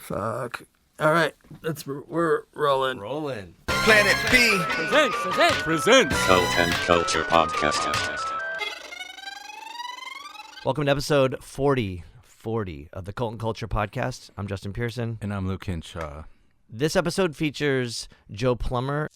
Fuck. All right, we're rolling. Planet B presents Cult and Culture Podcast. Welcome to episode 40 of the Cult and Culture Podcast. I'm Justin Pearson. And I'm Luke Hinshaw. This episode features Joe Plummer.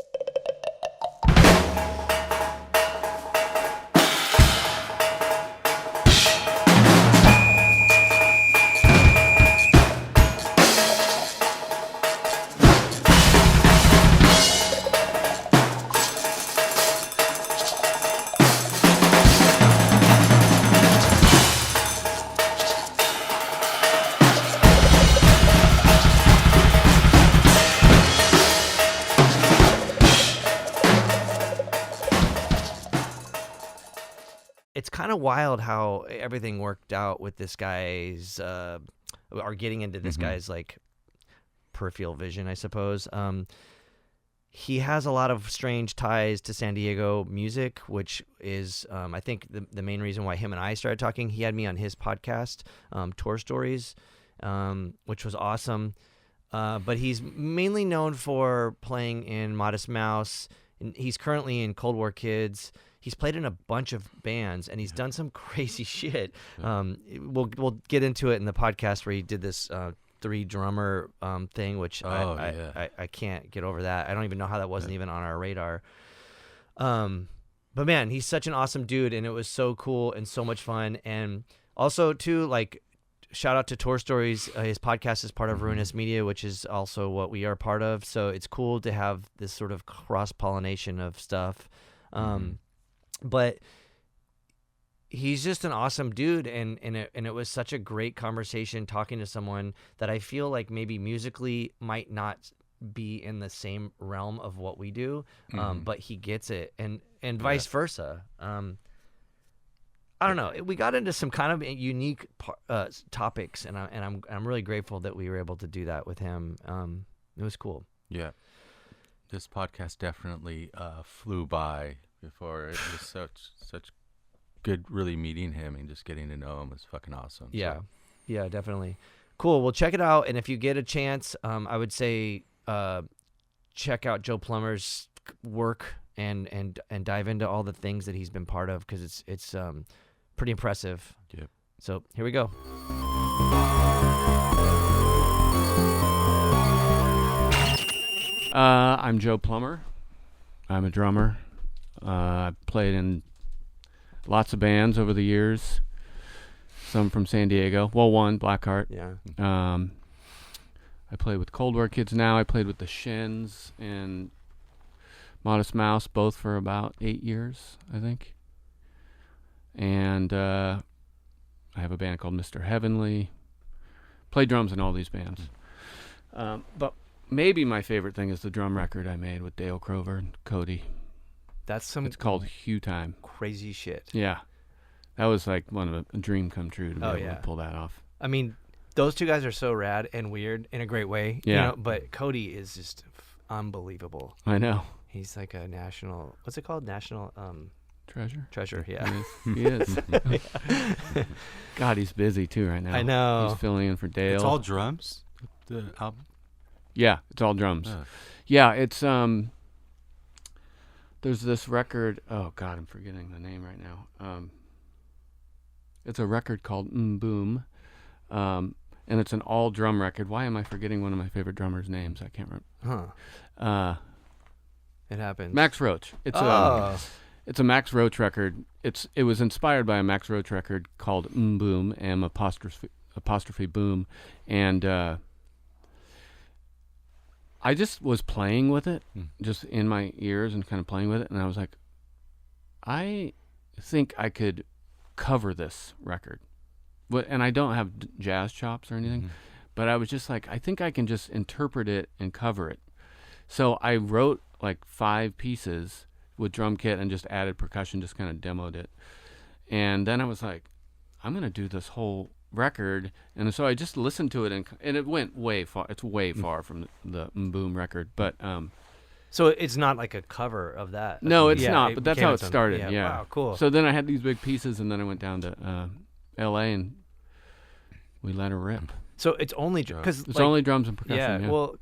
It's kind of wild how everything worked out with this guy's, or getting into this guy's like peripheral vision, I suppose. He has a lot of strange ties to San Diego music, which is, I think, the main reason why him and I started talking. He had me on his podcast, Tour Stories, which was awesome. But he's mainly known for playing in Modest Mouse. He's currently in Cold War Kids. He's played in a bunch of bands, and he's done some crazy shit. We'll get into it in the podcast where he did this 3-drummer thing, which I can't get over that. I don't even know how that wasn't even on our radar. But man, he's such an awesome dude, and it was so cool and so much fun. And also, too, like, shout out to Tour Stories. His podcast is part of Ruinous Media, which is also what we are part of. So it's cool to have this sort of cross-pollination of stuff. But he's just an awesome dude, and it was such a great conversation talking to someone that I feel like maybe musically might not be in the same realm of what we do, but he gets it, and vice versa. I don't know. We got into some kind of unique topics, and I'm really grateful that we were able to do that with him. It was cool. Yeah, this podcast definitely flew by. Before it was such good, really meeting him and just getting to know him was fucking awesome. Yeah, yeah, definitely. Cool. Well, check it out, and if you get a chance, I would say check out Joe Plummer's work and dive into all the things that he's been part of, because it's pretty impressive. Yep. So here we go. I'm Joe Plummer. I'm a drummer. I've played in lots of bands over the years, some from San Diego. Well, one, Black Heart. Yeah. I play with Cold War Kids now. I played with the Shins and Modest Mouse, both for about 8 years, I think. And I have a band called Mr. Heavenly. Play drums in all these bands. But maybe my favorite thing is the drum record I made with Dale Crover and Cody. It's called Hue Time. Crazy shit. Yeah. That was like a dream come true to be able to pull that off. I mean, those two guys are so rad and weird in a great way. Yeah. You know, but Cody is just unbelievable. I know. He's like a national, what's it called? National Treasure, yeah. He is. God, he's busy too right now. I know. He's filling in for Dale. It's all drums? The album? Yeah, it's all drums. Oh. Yeah, it's there's this record. Oh God, I'm forgetting the name right now. It's a record called Boom, and it's an all drum record. Why am I forgetting one of my favorite drummers' names? I can't remember. It happens. Max Roach. It's a Max Roach record. It was inspired by a Max Roach record called Boom, apostrophe boom, and I just was playing with it, just in my ears and kind of playing with it, and I was like, I think I could cover this record. And I don't have jazz chops or anything, but I was just like, I think I can just interpret it and cover it. So I wrote like 5 pieces with drum kit and just added percussion, just kind of demoed it. And then I was like, I'm going to do this whole record, and so I just listened to it, and it went way far. It's way far from the Boom record, but so it's not like a cover of that. No, it's not. But that's how it started. Yeah. Wow, cool. So then I had these big pieces, and then I went down to L.A. and we let her rip. So it's only because It's only drums and percussion. yeah. Well,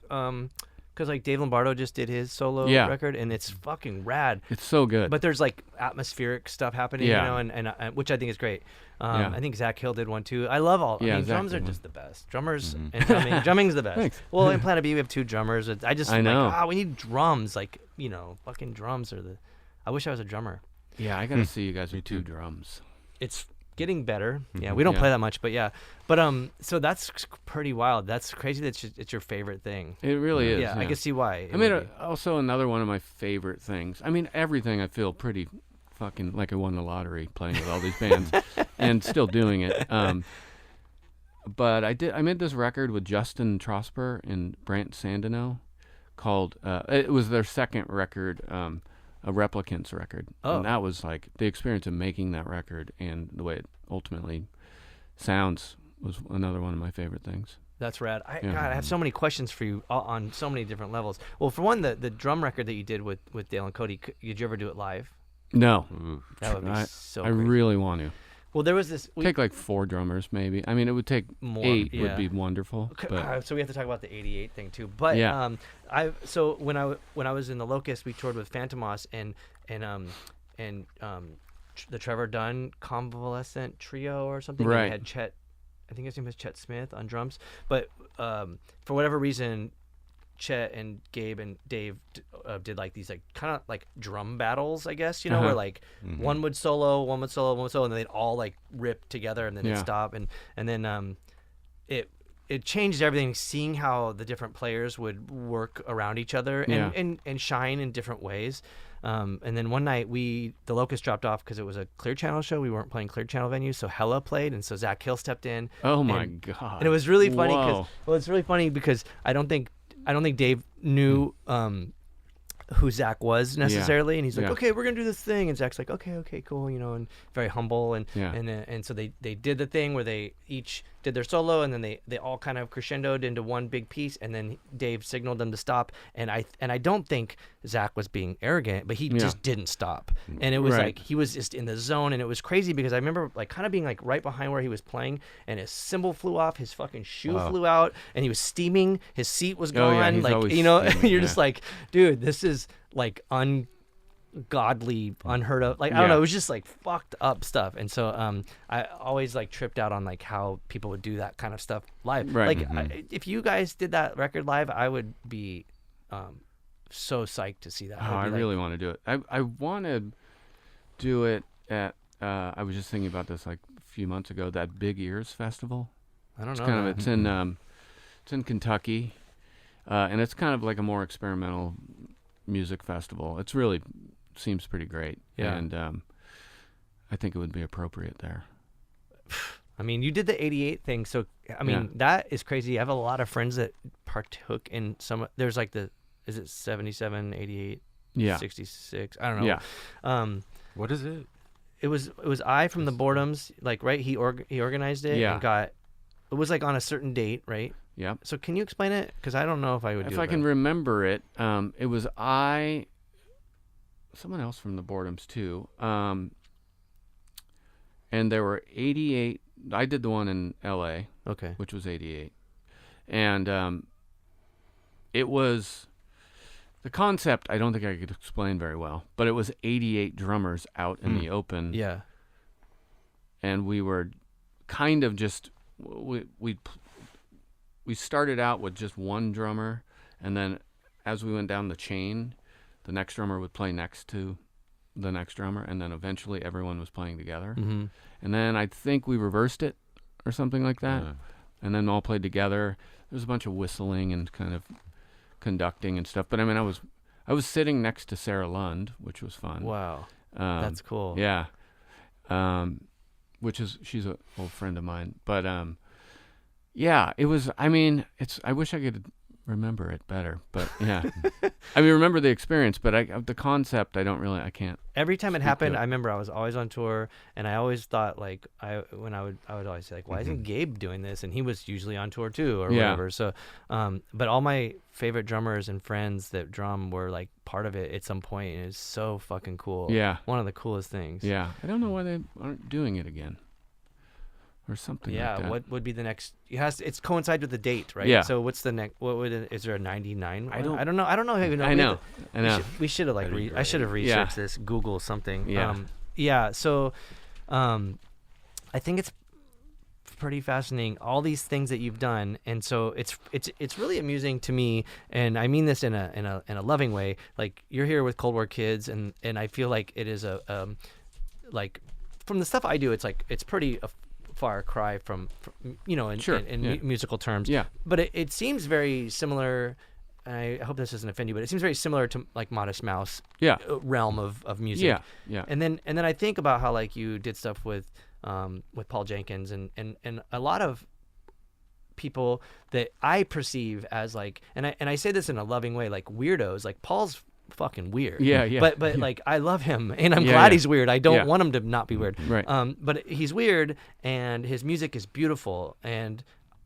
because like Dave Lombardo just did his solo record, and it's fucking rad. It's so good. But there's like atmospheric stuff happening, you know, and which I think is great. I think Zach Hill did one too. I love all. I mean, drums are just the best. Drummers and drumming's the best. Thanks. Well, in Planet B we have 2 drummers. I know. Like, we need drums. Like, you know, fucking drums are the. I wish I was a drummer. Yeah, I gotta see you guys with 2 drums. It's getting better. Yeah, we don't play that much, but yeah. But so that's pretty wild. That's crazy that it's your favorite thing. It really is. Yeah, I can see why. I mean, also another one of my favorite things. I mean, everything I feel pretty fucking like I won the lottery playing with all these bands and still doing it. But I made this record with Justin Trosper and Brant Sandino called, it was their second record, a Replicants record. Oh. And that was like the experience of making that record and the way it ultimately sounds was another one of my favorite things. That's rad. God, I have so many questions for you on so many different levels. Well, for one, the drum record that you did with Dale and Cody, did you ever do it live? No. That would be so I great. really want to. Well, there was this. Take like 4 drummers, maybe. I mean, it would take More, 8 would be wonderful. But so we have to talk about the '88 thing too. But so when I was in the Locust, we toured with Phantomos and the Trevor Dunn Convalescent Trio or something. Right. And had Chet, I think his name was Chet Smith on drums. But for whatever reason, Chet and Gabe and Dave did like these like kind of like drum battles, I guess, you know, where like one would solo, one would solo, and then they'd all like rip together and then they'd stop and then it changed everything, seeing how the different players would work around each other and shine in different ways. And then one night the Locust dropped off because it was a Clear Channel show. We weren't playing Clear Channel venues, so Hella played, and so Zach Hill stepped in. Oh my God! And it was really funny Whoa. it's really funny because I don't think Dave knew who Zach was necessarily, and he's like, okay, we're gonna do this thing, and Zach's like, okay, cool, you know, and very humble, and so they did the thing where they each did their solo, and then they all kind of crescendoed into one big piece, and then Dave signaled them to stop, and I don't think Zach was being arrogant, but he just didn't stop, and it was like he was just in the zone, and it was crazy because I remember like kind of being like right behind where he was playing, and his cymbal flew off, his fucking shoe flew out, and he was steaming, his seat was gone, like, you know, you're just like, dude, this is like ungodly, unheard of, like I don't know, it was just like fucked up stuff, and so I always like tripped out on like how people would do that kind of stuff live. Like if you guys did that record live, I would be so psyched to see that. I really want to do it. I want to do it at I was just thinking about this like a few months ago, that Big Ears Festival. I don't know. It's in Kentucky, and it's kind of like a more experimental music festival. It's really seems pretty great, and I think it would be appropriate there. I mean, you did the '88 thing, so I mean that is crazy. I have a lot of friends that partook in some. There's like is it 77, 88, 66? I don't know. Yeah. What is it? It was I from the Boredoms, like, right? He organized it and got. It was like on a certain date, right? Yeah. So can you explain it? Because I don't know if I would. If I can remember it, it was someone else from the Boredoms too, and there were 88. I did the one in L.A. Okay. Which was 88, and it was the concept. I don't think I could explain very well, but it was 88 drummers out in the open. Yeah. And we were kind of just we started out with just one drummer, and then as we went down the chain, the next drummer would play next to the next drummer, and then eventually everyone was playing together. Mm-hmm. And then I think we reversed it or something like that, and then all played together. There was a bunch of whistling and kind of conducting and stuff. But I mean, I was sitting next to Sarah Lund, which was fun. Wow, that's cool. Yeah, she's an old friend of mine. But yeah, it was. I mean, I wish I could remember it better, but yeah. I mean, remember the experience, but the concept, I can't. Every time it happened, I remember I was always on tour, and I always thought like I would always say like, why isn't Gabe doing this? And he was usually on tour too, or whatever. So, but all my favorite drummers and friends that drum were like part of it at some point, and it's so fucking cool. Yeah, one of the coolest things. Yeah, I don't know why they aren't doing it again. or something Yeah, like that. what would be the next? It's coincide with the date, right? Yeah. So what's the next? Is there a 99? I don't know. I don't know. I know. We should have That'd be I should have great. researched this. Google something. Yeah. So, I think it's pretty fascinating. All these things that you've done, and so it's really amusing to me. And I mean this in a loving way. Like you're here with Cold War Kids, and I feel like it is like from the stuff I do, it's pretty a far cry from in musical terms. Yeah. But it seems very similar. I hope this doesn't offend you, but it seems very similar to like Modest Mouse realm of music. Yeah. Yeah. And then I think about how like you did stuff with Paul Jenkins and a lot of people that I perceive as like, and I say this in a loving way, like weirdos. Like Paul's fucking weird. Yeah. But like I love him, and I'm Yeah, glad yeah. he's weird. I don't Yeah. want him to not be weird. Right. But he's weird, and his music is beautiful, and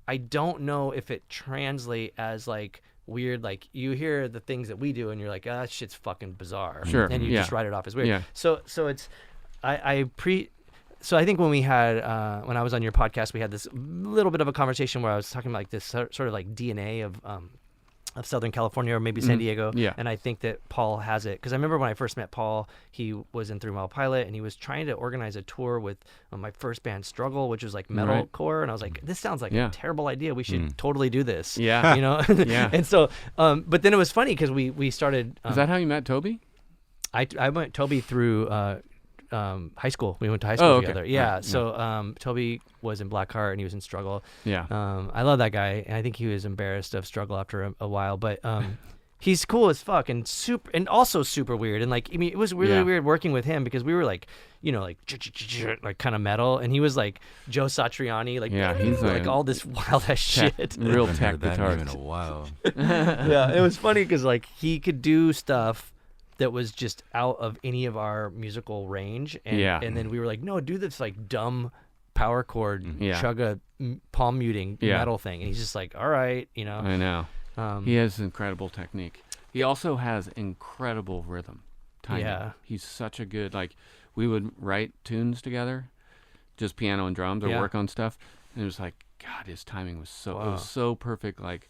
I don't know if it translates as like weird. Like you hear the things that we do, and you're like, that shit's fucking bizarre. Sure, And you yeah. just write it off as weird. Yeah. So it's So I think when we had when I was on your podcast, we had this little bit of a conversation where I was talking about like this sort of like DNA of Southern California or maybe San Diego. Yeah. And I think that Paul has it because I remember when I first met Paul, he was in 3 Mile Pilot and he was trying to organize a tour with my first band Struggle, which was like metalcore, and I was like, this sounds like a terrible idea. We should totally do this. Yeah. You know. Yeah. And so, but then it was funny because we started. Is that how you met Toby? I went Toby through high school. We went to high school okay. together. Yeah. Right, So Toby was in Black Heart and he was in Struggle. Yeah. I love that guy, and I think he was embarrassed of Struggle after a while. But he's cool as fuck and super, and also super weird. And like, I mean, it was really weird working with him because we were like, like kind of metal, and he was like Joe Satriani, like he's like all this wild ass shit. Real Haven't tech heard that guitar. name in a while. Yeah, it was funny because like he could do stuff that was just out of any of our musical range, and then we were like, no, do this like dumb power chord chugga palm muting metal thing, and he's just like, all right, I know. He has incredible technique. He also has incredible rhythm timing. Yeah. He's such a good, like, we would write tunes together, just piano and drums, or work on stuff, and it was like, God, his timing was it was so perfect, like,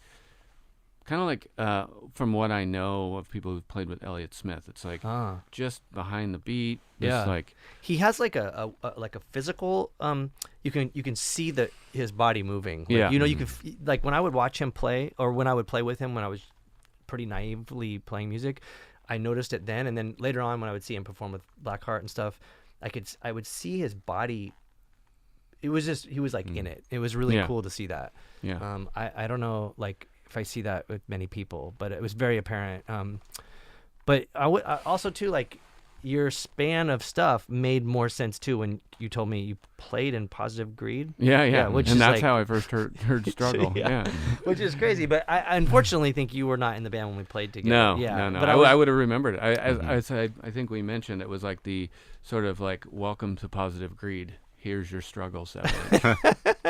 kind of like from what I know of people who've played with Elliott Smith, it's like just behind the beat. Just like he has like a physical you can see his body moving. Like, you can like when I would watch him play, or when I would play with him when I was pretty naively playing music, I noticed it then, and then later on when I would see him perform with Black Heart and stuff, I would see his body. It was just he was like in it. It was really cool to see that. Yeah. I don't know like if I see that with many people, but it was very apparent. But I also too, like, your span of stuff made more sense too when you told me you played in Positive Greed. Yeah, which and is that's like, how I first heard Struggle. yeah. Which is crazy, but I unfortunately think you were not in the band when we played together. No. But I would have remembered it. I think we mentioned it was like the sort of like, welcome to Positive Greed. Here's your struggle set.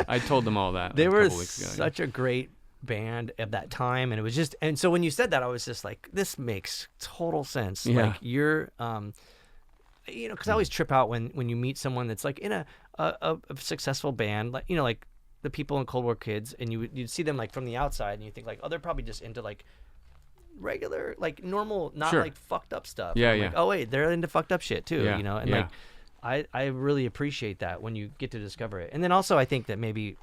I told them all that. They a were couple weeks ago, such a great band at that time, and it was just, and so when you said that, I was just like, this makes total sense. Like you're because I always trip out when you meet someone that's like in a successful band, like like the people in Cold War Kids, and you'd see them like from the outside and you think like, oh, they're probably just into like regular, like normal, not like fucked up stuff. Yeah, Like, oh wait, they're into fucked up shit too. And Yeah. like I really appreciate that when you get to discover it. And then also I think that maybe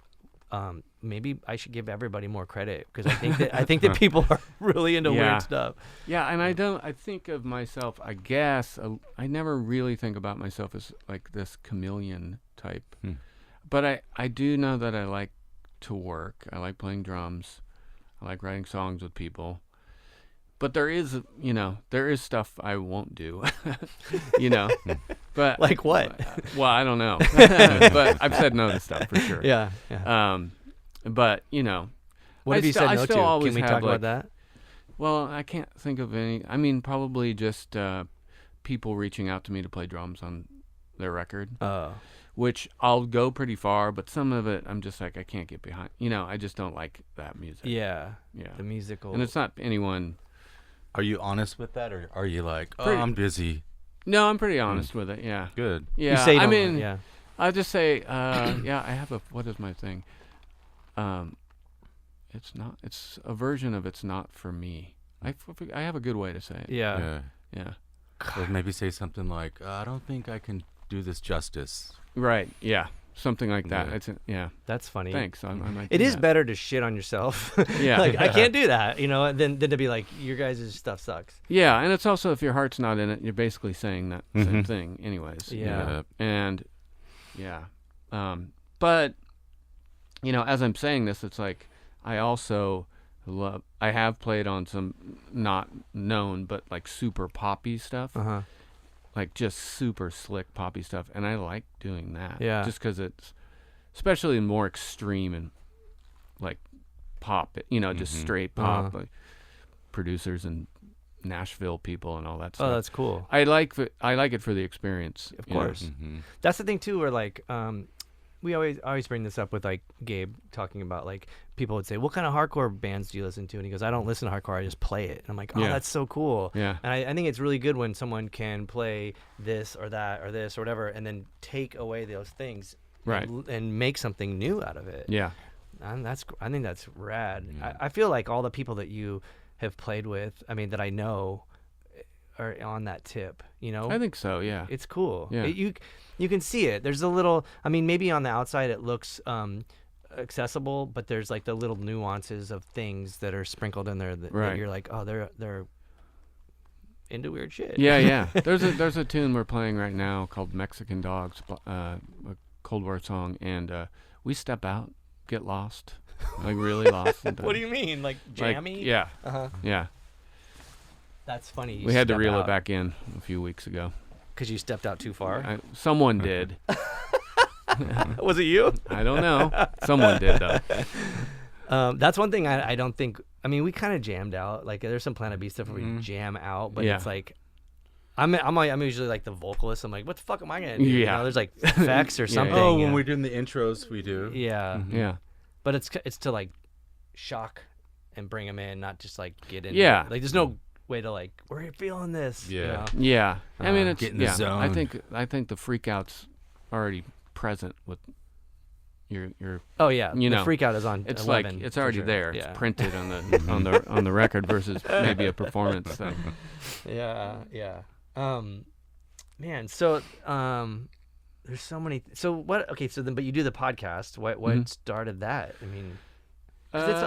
I should give everybody more credit, because I think that people are really into weird stuff. Yeah, and I think of myself, I guess, I never really think about myself as like this chameleon type. But I do know that I like to work. I like playing drums. I like writing songs with people. But there is stuff I won't do, But like what? Well, I don't know. But I've said no to stuff for sure. Yeah. But What have you said no to? Can we talk about that? Well, I can't think of any. I mean, probably just people reaching out to me to play drums on their record. Which I'll go pretty far, but some of it I'm just like, I can't get behind. I just don't like that music. Yeah. The musical. And it's not anyone. Are you honest with that, or are you like, I'm busy? No, I'm pretty honest with it. Yeah. Good. Yeah. You say I mean, I'll just say, yeah, I have what is my thing? It's a version of it's not for me. I have a good way to say it. Yeah. Yeah. Or maybe say something like, I don't think I can do this justice. Right. Yeah. Something like that. Yeah. That's funny. Thanks. I might It do is that. better to shit on yourself. Yeah. Like, I can't do that, than to be like, your guys' stuff sucks. Yeah, and it's also, if your heart's not in it, you're basically saying that same thing anyways. Yeah. And, yeah. But, as I'm saying this, it's like, I also I have played on some not known, but like super poppy stuff. Uh-huh. Like just super slick poppy stuff. And I like doing that. Yeah. Just because it's, especially more extreme and like pop, just straight pop, like producers and Nashville people and all that stuff. Oh, that's cool. I like it for the experience. Of course. Mm-hmm. That's the thing too, where like we always bring this up with like Gabe talking about, like, people would say, what kind of hardcore bands do you listen to? And he goes, I don't listen to hardcore, I just play it. And I'm like, oh, Yeah. that's so cool. Yeah. And I think it's really good when someone can play this or that or this or whatever and then take away those things, Right. and make something new out of it. Yeah. And I think that's rad. Yeah. I feel like all the people that you have played with, that I know, are on that tip, I think so, yeah. It's cool. Yeah. You can see it. There's a little, maybe on the outside it looks accessible, but there's like the little nuances of things that are sprinkled in there that Right. you're like, oh, they're into weird shit. Yeah, yeah. There's a tune we're playing right now called Mexican Dogs, a Cold War song, and we step out, get lost, like really lost. What do you mean? Like jammy? Yeah, Uh-huh. yeah. That's funny. We had to reel it back in a few weeks ago. because you stepped out too far. Someone did. Was it you? I don't know. Someone did though. That's one thing I don't think. We kind of jammed out. Like, there's some Planet B stuff where we jam out, but Yeah. it's like, I'm usually like the vocalist. I'm like, what the fuck am I gonna do? Yeah. There's like effects or Yeah. something. Oh, when we're doing the intros, we do. Yeah. Yeah. But it's to like shock and bring them in, not just like get in. Yeah. Like, there's no way to like, we're feeling this. Yeah. Yeah. It's get in the zone. I think the freak out's already present with your Oh yeah. You the know, freak out is on. it's 11, like it's for already sure. there. Yeah. It's printed on the on the record versus maybe a performance thing. Yeah. Man, so there's so many. So what? Okay, so then, but you do the podcast. What started that? 'Cause it's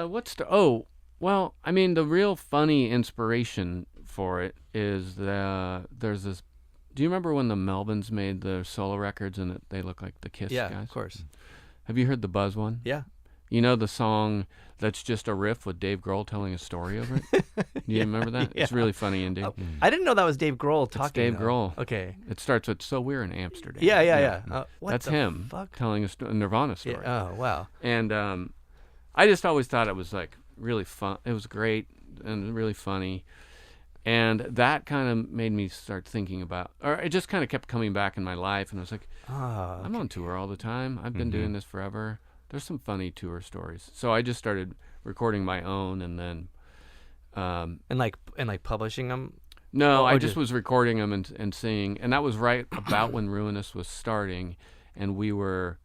Well, the real funny inspiration for it is there's this. Do you remember when the Melvins made the solo records and they look like the Kiss yeah, guys? of course. Have you heard the Buzz one? Yeah. You know the song that's just a riff with Dave Grohl telling a story over it? You remember that? Yeah. It's really funny ending. Oh, I didn't know that was Dave Grohl talking. Dave though. Grohl. Okay. It starts with "So we're in Amsterdam." Yeah. What That's the him Fuck. telling a Nirvana story. Yeah. Oh wow. And I just always thought it was like really fun. It was great and really funny. And that kind of made me start thinking about, or it just kind of kept coming back in my life. And I was like, I'm on tour all the time. I've been doing this forever. There's some funny tour stories. So I just started recording my own, and then And like publishing them. no, Or I just- just was recording them and singing, and that was right about when Ruinous was starting, and we were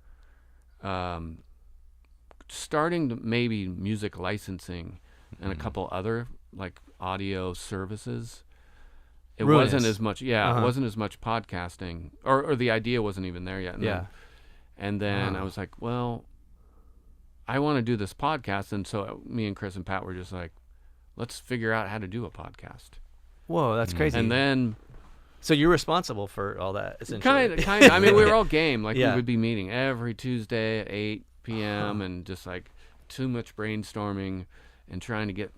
starting to maybe music licensing and a couple other like audio services. It Ruinous. wasn't as much, it Uh-huh. wasn't as much podcasting, or the idea wasn't even there yet. And then I was like, well, I want to do this podcast, and so me and Chris and Pat were just like, let's figure out how to do a podcast. Whoa, that's crazy. And then so you're responsible for all that, essentially. kind of. We were all game. Like Yeah. we would be meeting every Tuesday at 8 p.m. and just like too much brainstorming and trying to get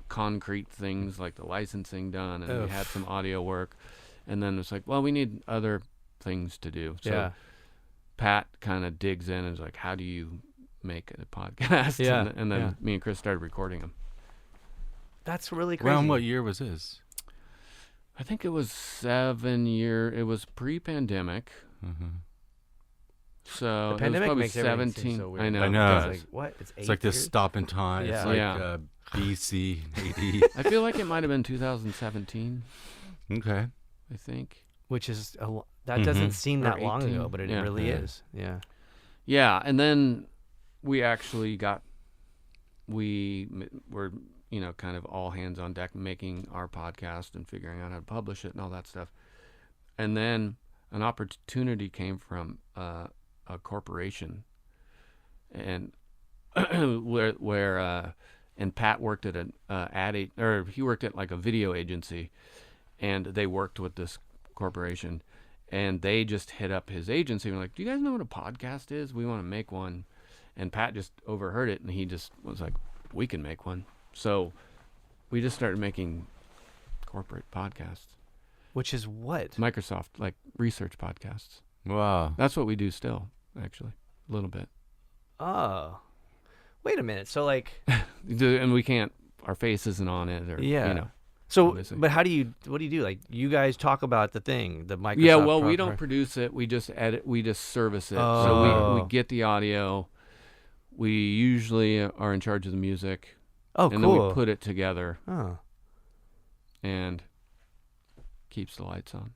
concrete things like the licensing done, and we had some audio work, and then it's like, well, we need other things to do. So Yeah. Pat kind of digs in and is like, how do you make a podcast? Yeah, and then yeah. me and Chris started recording them. That's really crazy. Around what year was this? I think it was 7 years. It was pre-pandemic. So The pandemic it was probably makes everything 17. seem so weird. I know. I know. It's like, what? It's 8 It's like this years? stop in time. Yeah. It's like Yeah. BC, AD. I feel like it might have been 2017. Okay. I think. Which is That doesn't seem Or that long 18. ago, but it Yeah. really is. Yeah. Yeah, and then we actually were, kind of all hands on deck making our podcast and figuring out how to publish it and all that stuff. And then an opportunity came from a corporation, and and Pat worked at he worked at like a video agency, and they worked with this corporation, and they just hit up his agency and were like, "Do you guys know what a podcast is? We want to make one." And Pat just overheard it, and he just was like, "We can make one." So we just started making corporate podcasts. Which is what? Microsoft, like research podcasts. Wow. That's what we do still, actually, a little bit. Oh. Wait a minute. So like And we can't, our face isn't on it, or, yeah. So, obviously. but what do you do? Like, you guys talk about the thing, the Microsoft. Yeah, well, we don't produce it. We just edit. We just service it. Oh. So we get the audio. We usually are in charge of the music. Oh, and cool. then we put it together Oh. and keeps the lights on.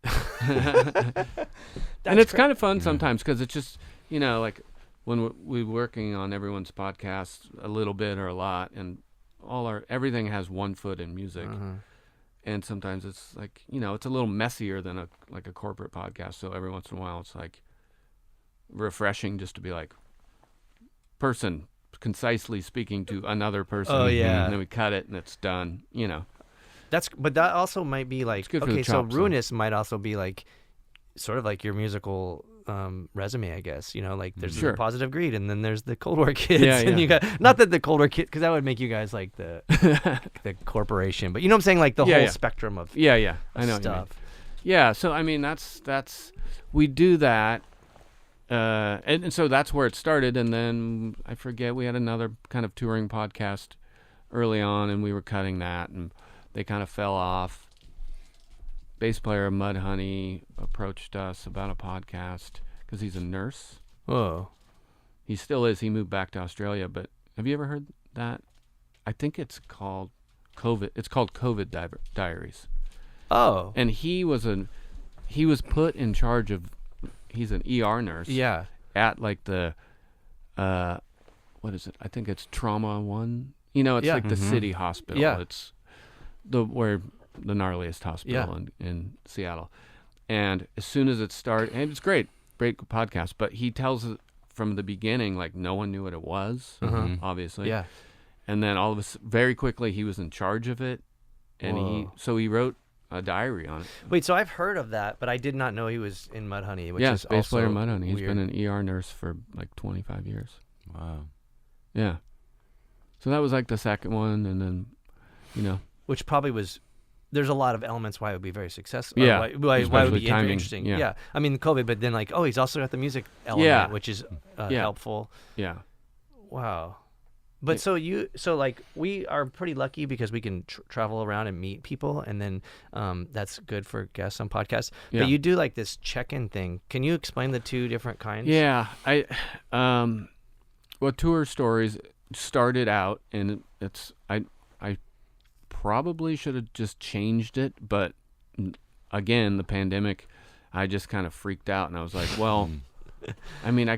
That's And it's kind of fun sometimes because it's just, like when we're working on everyone's podcast a little bit or a lot, and everything has one foot in music. And sometimes it's like, it's a little messier than a corporate podcast. So every once in a while it's like refreshing just to be like, person concisely speaking to another person. Oh, yeah. And then we cut it and it's done, But that also might be like, good for the okay, so chops, though. Ruinous might also be like, sort of like your musical resume, I guess. Like there's Sure. the Positive Greed, and then there's the Cold War Kids, Yeah, and yeah. you got not that the Cold War Kids, because that would make you guys like the the corporation, but you know what I'm saying, like the Yeah, whole yeah. spectrum of Yeah, I know what you mean. stuff. Yeah, so I mean that's we do that, and so that's where it started. And then I forget, we had another kind of touring podcast early on, and we were cutting that, and they kind of fell off. Bass player Mudhoney approached us about a podcast because he's a nurse. Whoa. He still is. He moved back to Australia, but have you ever heard that? I think it's called COVID. It's called COVID Diaries. Oh. And he was put in charge of. He's an ER nurse. Yeah. At like the, what is it? I think it's Trauma One. It's Yeah. like the city hospital. Yeah. It's where the gnarliest hospital in Seattle. And as soon as it started, and it's great podcast. But he tells it from the beginning, like no one knew what it was, obviously. Yeah. And then all of us, very quickly, he was in charge of it, and Whoa. he wrote a diary on it. Wait, so I've heard of that, but I did not know he was in Mudhoney, which is bass player also Mudhoney. He's weird. been an ER nurse for like 25 years. Wow. Yeah. So that was like the second one, and then, Which probably was. There's a lot of elements why it would be very successful. Yeah, Why it would especially be timing, interesting. yeah. I mean, COVID, but then like, he's also got the music element, Yeah. which is Yeah. helpful. Yeah. Wow. But so like we are pretty lucky because we can travel around and meet people, and then that's good for guests on podcasts. Yeah. But you do like this check-in thing. Can you explain the two different kinds? Yeah. Tour Stories started out, and I probably should have just changed it, but again, the pandemic, I just kind of freaked out, and I was like, well, I mean, I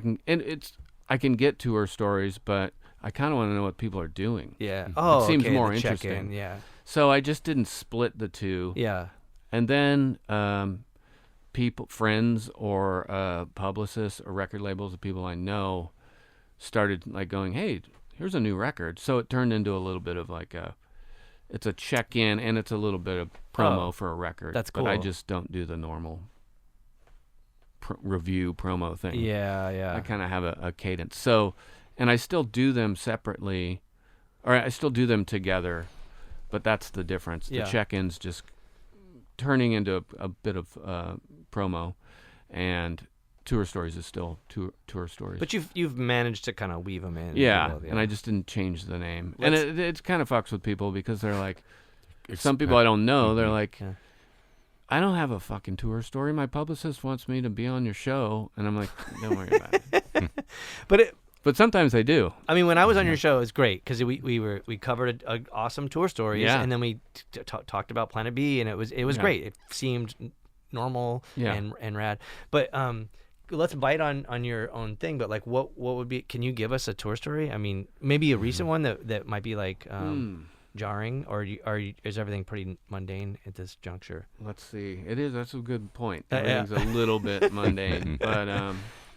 can get Tour Stories, but I kind of want to know what people are doing. Yeah. It seems okay, more the interesting. check-in, yeah. So I just didn't split the two. Yeah. And then friends or publicists or record labels of people I know started like going, hey, here's a new record. So it turned into a little bit of like it's a check-in, and it's a little bit of promo for a record. That's But I cool. just don't do the normal review promo thing. Yeah. I kind of have a cadence. So, and I still do them separately, or I still do them together, but that's the difference. The Yeah. check-ins just turning into a bit of promo, and Tour Stories is still Tour Stories. But you've managed to kind of weave them in. Yeah, Well, and I just didn't change the name. Let's- And it kind of fucks with people because they're like, some people I don't know, they're like, Yeah. I don't have a fucking tour story. My publicist wants me to be on your show. And I'm like, don't worry about it. But sometimes they do. I mean, when I was on your show, it was great because we covered an awesome tour stories, Yeah. and then we talked about Planet B, and it was Yeah. great. It seemed normal Yeah. and rad. But let's bite on your own thing. But like, what would be? Can you give us a tour story? I mean, maybe a recent one that might be like jarring, or is everything pretty mundane at this juncture? Let's see. That's a good point. Everything's a little bit mundane, but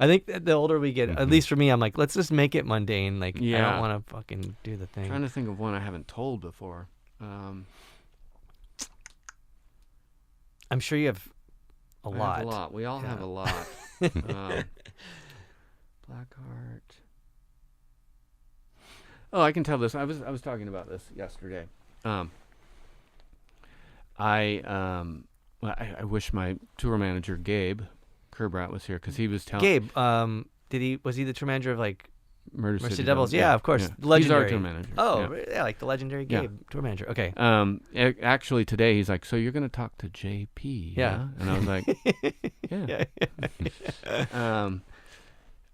I think that the older we get, at least for me, I'm like, let's just make it mundane. Like, I Yeah. don't want to fucking do the thing. trying to think of one I haven't told before. I'm sure you have a I lot. have a lot. We all have Yeah. a lot. Black Heart. Oh, I can tell this. I was talking about this yesterday. I wish my tour manager Gabe Kerbrat was here because he was telling Gabe, was he the tour manager of like Murder City City Devils? Yeah, of course. Yeah. He's Legendary. our tour manager. Oh, yeah. yeah, like the legendary Yeah. Gabe tour manager. Okay. Actually today he's like, so you're gonna talk to JP? Yeah. And I was like, yeah.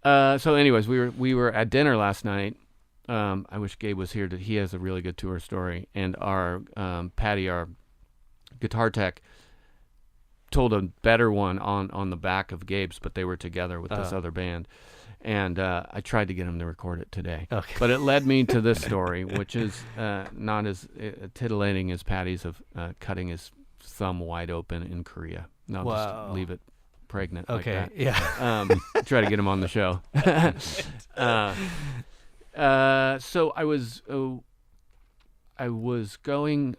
Yeah. So anyways, we were at dinner last night. I wish Gabe was here. He has a really good tour story. And our Patty, our guitar tech, told a better one on the back of Gabe's, but they were together with this other band. And I tried to get him to record it today. Okay. But it led me to this story, which is not as titillating as Patty's of cutting his thumb wide open in Korea. No, Wow. just leave it pregnant Okay. like that. Yeah. Try to get him on the show. So I was going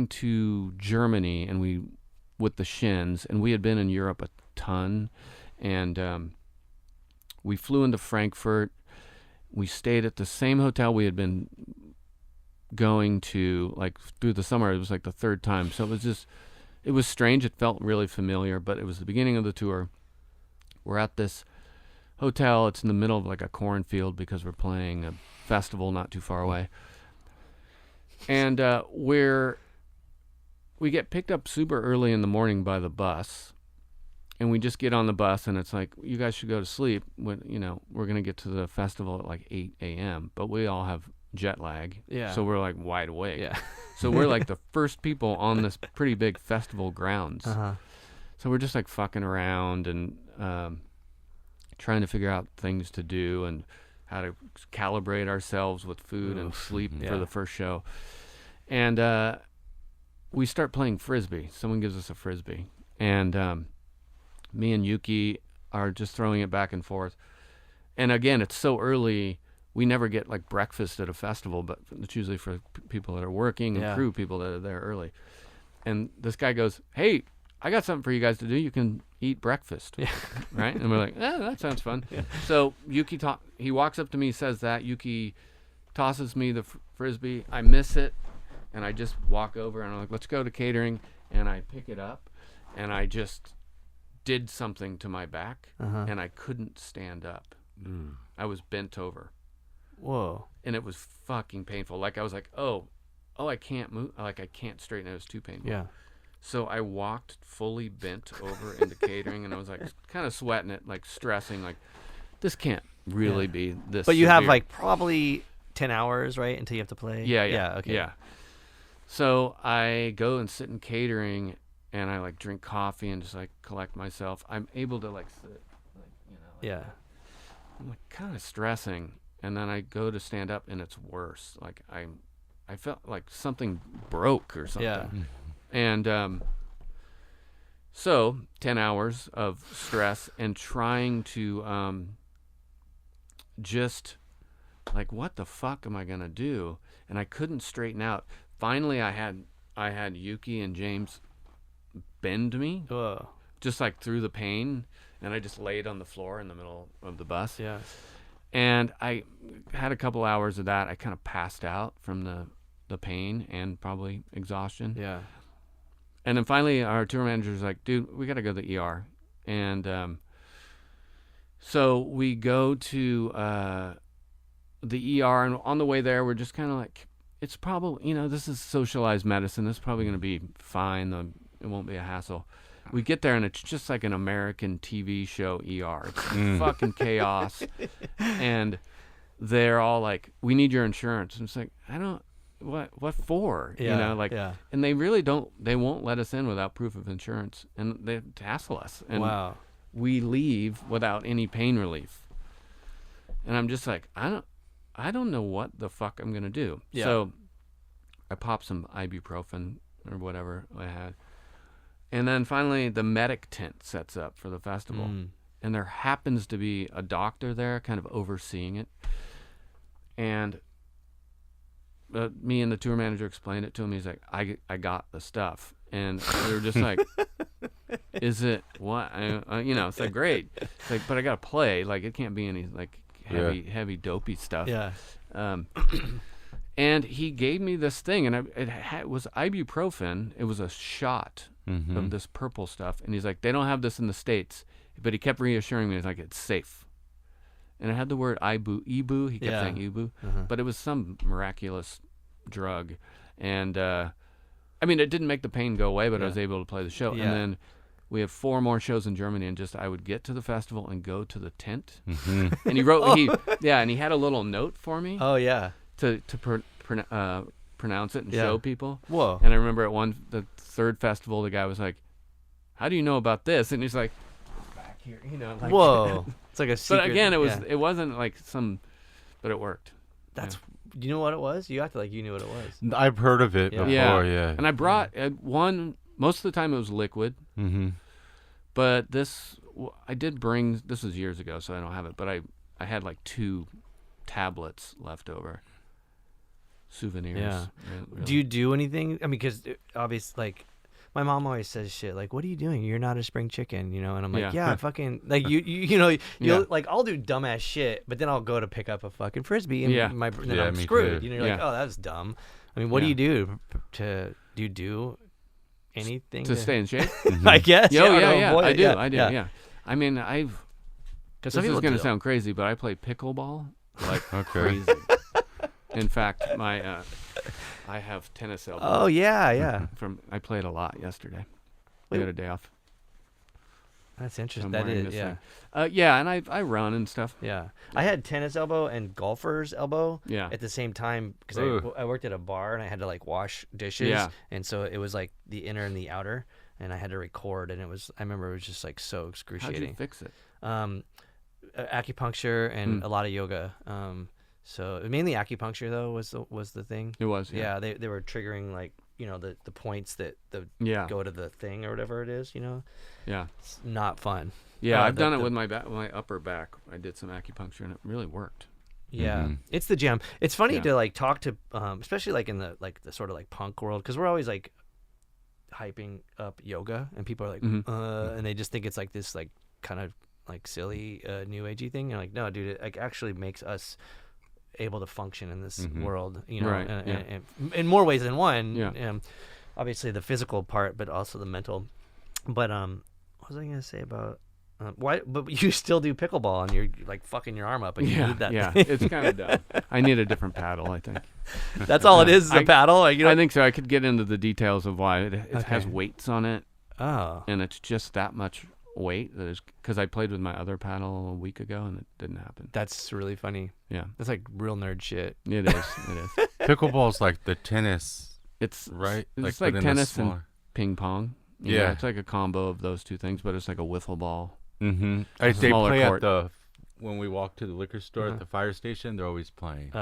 to Germany and with the Shins, and we had been in Europe a ton, and we flew into Frankfurt. We stayed at the same hotel we had been going to like through the summer. It was like the third time, so it was strange. It felt really familiar, but it was the beginning of the tour. We're at this hotel. It's in the middle of like a cornfield because we're playing a festival not too far away. And we get picked up super early in the morning by the bus, and we just get on the bus, and it's like, you guys should go to sleep. We're going to get to the festival at like 8 a.m., but we all have jet lag. Yeah. So we're like wide awake. Yeah. So we're like the first people on this pretty big festival grounds. Uh-huh. So we're just like fucking around and trying to figure out things to do and how to calibrate ourselves with food and sleep for the first show. And we start playing frisbee. Someone gives us a frisbee. And me and Yuki are just throwing it back and forth. And again, it's so early, we never get like breakfast at a festival, but it's usually for people that are working and crew people that are there early. And this guy goes, hey, I got something for you guys to do. You can eat breakfast. Yeah. Right? And we're like, that sounds fun. Yeah. So Yuki, he walks up to me, says that. Yuki tosses me the frisbee. I miss it. And I just walk over and I'm like, let's go to catering. And I pick it up and I just did something to my back and I couldn't stand up. I was bent over. Whoa. And it was fucking painful. Like I was like, oh, I can't move. Like I can't straighten. It was too painful. Yeah. So I walked fully bent over into catering, and I was like kind of sweating it, like stressing, like this can't really be this. But you have severe. like probably 10 hours, right, until you have to play? Yeah. Okay. Yeah. So I go and sit in catering, and I like drink coffee and just like collect myself. I'm able to like sit, like, I'm like kind of stressing, and then I go to stand up, and it's worse. Like I felt like something broke or something. Yeah. And so 10 hours of stress and trying to just like, what the fuck am I gonna do? And I couldn't straighten out. Finally, I had Yuki and James bend me, just like through the pain, and I just laid on the floor in the middle of the bus. Yeah. And I had a couple hours of that. I kind of passed out from the pain and probably exhaustion. Yeah. And then finally, our tour manager's like, dude, we got to go to the ER. And so we go to the ER, and on the way there, we're just kind of like, it's probably, this is socialized medicine. This is probably going to be fine. It won't be a hassle. We get there, and it's just like an American TV show ER. It's fucking chaos. And they're all like, we need your insurance. And it's like, what for? Yeah, like, yeah. and they won't let us in without proof of insurance, and they tassel us, and Wow. we leave without any pain relief. And I'm just like, I don't know what the fuck I'm gonna do. Yeah. So I popped some ibuprofen or whatever I had, and then finally the medic tent sets up for the festival, and there happens to be a doctor there, kind of overseeing it, and me and the tour manager explained it to him. He's like, I got the stuff, and we were just like, is it what? It's like, great. It's like, but I gotta play. Like, it can't be any like heavy dopey stuff. Yeah. And he gave me this thing, and it was ibuprofen. It was a shot of this purple stuff, and he's like, they don't have this in the States, but he kept reassuring me, like, it's safe. And it had the word Ibu. He kept saying Ibu, but it was some miraculous drug, and I mean, it didn't make the pain go away, but I was able to play the show. Yeah. And then we have 4 more shows in Germany, and I would get to the festival and go to the tent, and he wrote, and he had a little note for me. Oh yeah. To pronounce it and show people. Whoa. And I remember at the third festival, the guy was like, "How do you know about this?" And he's like, "Back here, like." Whoa. It's like a secret. But again, it wasn't like but it worked. That's. Do you know what it was? You acted like you knew what it was. I've heard of it before. Yeah. And I brought one. Most of the time, it was liquid. Mm-hmm. But I did bring. This was years ago, so I don't have it. But I had like 2 tablets left over. Souvenirs. Yeah. Really. Do you do anything? I mean, because obviously, like, my mom always says shit like, "What are you doing? You're not a spring chicken," And I'm like, "Yeah, fucking like you'll like I'll do dumbass shit, but then I'll go to pick up a fucking frisbee and then I'm screwed." Too. You're like, "Oh, that's dumb." I mean, what do you do do you do anything to stay in shape? I guess. I do. Yeah. I mean, this is going to sound crazy, but I play pickleball like crazy. In fact, I have tennis elbow. Oh yeah. I played a lot yesterday. We had a day off. That's interesting. So That is, yeah. And I run and stuff. Yeah. I had tennis elbow and golfer's elbow at the same time because I worked at a bar and I had to like wash dishes. Yeah. And so it was like the inner and the outer, and I had to record, and I remember it was just like so excruciating. How'd you fix it? Acupuncture and a lot of yoga. So mainly acupuncture though was the thing. It was. Yeah. They were triggering like the points that go to the thing or whatever it is. Yeah. It's not fun. Yeah, I've done it with my upper back. I did some acupuncture and it really worked. Yeah, it's the jam. It's funny to like talk to, especially like in the sort of like punk world, because we're always like hyping up yoga, and people are like, and they just think it's like this like kind of like silly new agey thing. And like, no, dude, it like actually makes us able to function in this world, Right, and in more ways than one. Yeah. Obviously the physical part, but also the mental. But what was I gonna say about? Why? But you still do pickleball, and you're like fucking your arm up, and you need that. Yeah, thing. it's kind of dumb. I need a different paddle, I think. That's all it is a paddle. Like, I think so. I could get into the details of why it has weights on it. Oh. And it's just that much weight. Because I played with my other paddle a week ago, and it didn't happen. That's really funny. Yeah. That's like real nerd shit. It is. It is. Pickleball's like the tennis. It's right. It's like tennis and ping pong. Yeah. It's like a combo of those two things, but it's like a wiffle ball. Mm-hmm. They play court. when we walk to the liquor store at the fire station, they're always playing.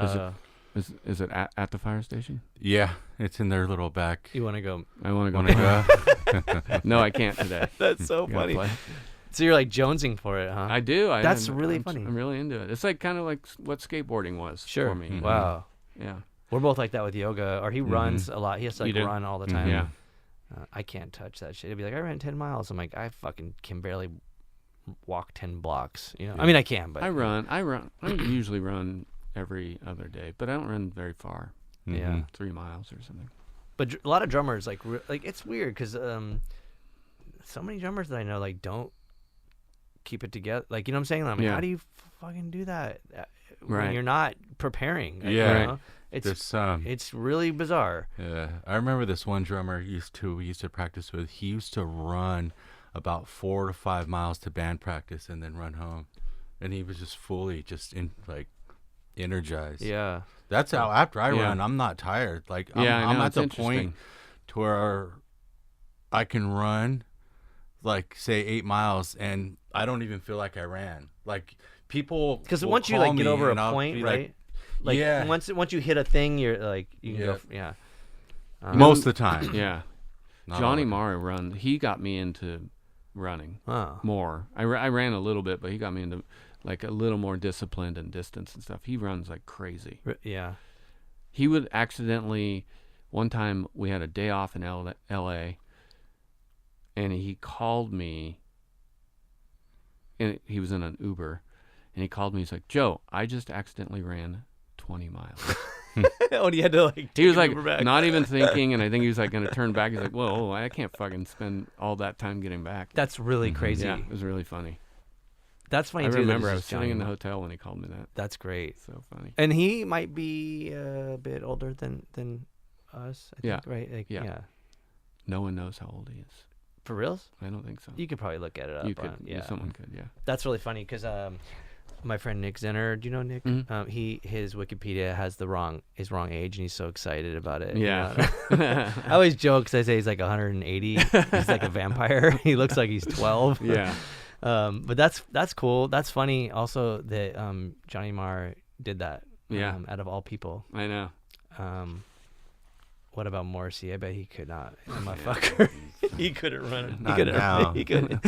Is it at the fire station? Yeah, it's in their little back. You want to go? I want to go. No, I can't today. That's so funny. So you're like jonesing for it, huh? I do. That's really funny. I'm really into it. It's like kind of like what skateboarding was for me. Mm-hmm. Wow. Yeah. We're both like that with yoga. Or he runs a lot. He has to like run all the time. Yeah. I can't touch that shit. It'd be like, I ran 10 miles. I'm like, I fucking can barely walk 10 blocks. I mean, I can, but I run. I usually run every other day, but I don't run very far. Yeah, 3 miles or something. But a lot of drummers like it's weird because so many drummers that I know like don't keep it together. Like, you know what I'm saying? I'm like, how do you fucking do that when you're not preparing? Yeah, it's really bizarre. Yeah, I remember this one drummer we used to practice with. He used to run about 4 to 5 miles to band practice and then run home, and he was just fully in like energized. Yeah. That's how after I Yeah. run, I'm not tired. Like I'm, Yeah, I know, I'm at it's the interesting. point to where I can run, like say 8 miles, and I don't even feel like I ran. Like people, Because will once you call like get me over a and I'll point, be right? Like yeah. once you hit a thing, you're like you can Yeah. go. Most of the time. Yeah. Not all Johnny the time. Marr run. He got me into running Oh. more. I ran a little bit, but he got me into like a little more disciplined and distance and stuff. He runs like crazy. Yeah. He would accidentally. One time we had a day off in L.A. and he called me. And he was in an Uber, and he called me. He's like, "Joe, I just accidentally ran 20 miles." Oh, and you had to like. He was take like, it back. not even thinking, and I think he was like going to turn back. He's like, "Whoa, I can't fucking spend all that time getting back." That's really crazy. Yeah, it was really funny. That's funny I too. that remember it's I was just sitting in the Johnny. hotel when he called me that. That's great. So funny. And he might be a bit older than us. I Yeah. think, right? Like, Yeah. yeah. No one knows how old he is. For reals? I don't think so. You could probably look at it up. You could. Yeah. Someone could. Yeah. That's really funny because my friend Nick Zenner, do you know Nick? Mhm. His Wikipedia has his wrong age, and he's so excited about it. you Yeah. know? I always joke because I say he's like 180. He's like a vampire. He looks like he's 12. Yeah. But that's cool. That's funny. Also that Johnny Marr did that. Yeah. Out of all people. I know. What about Morrissey? I bet he could not. That motherfucker. He couldn't run. Not he couldn't. now. He couldn't.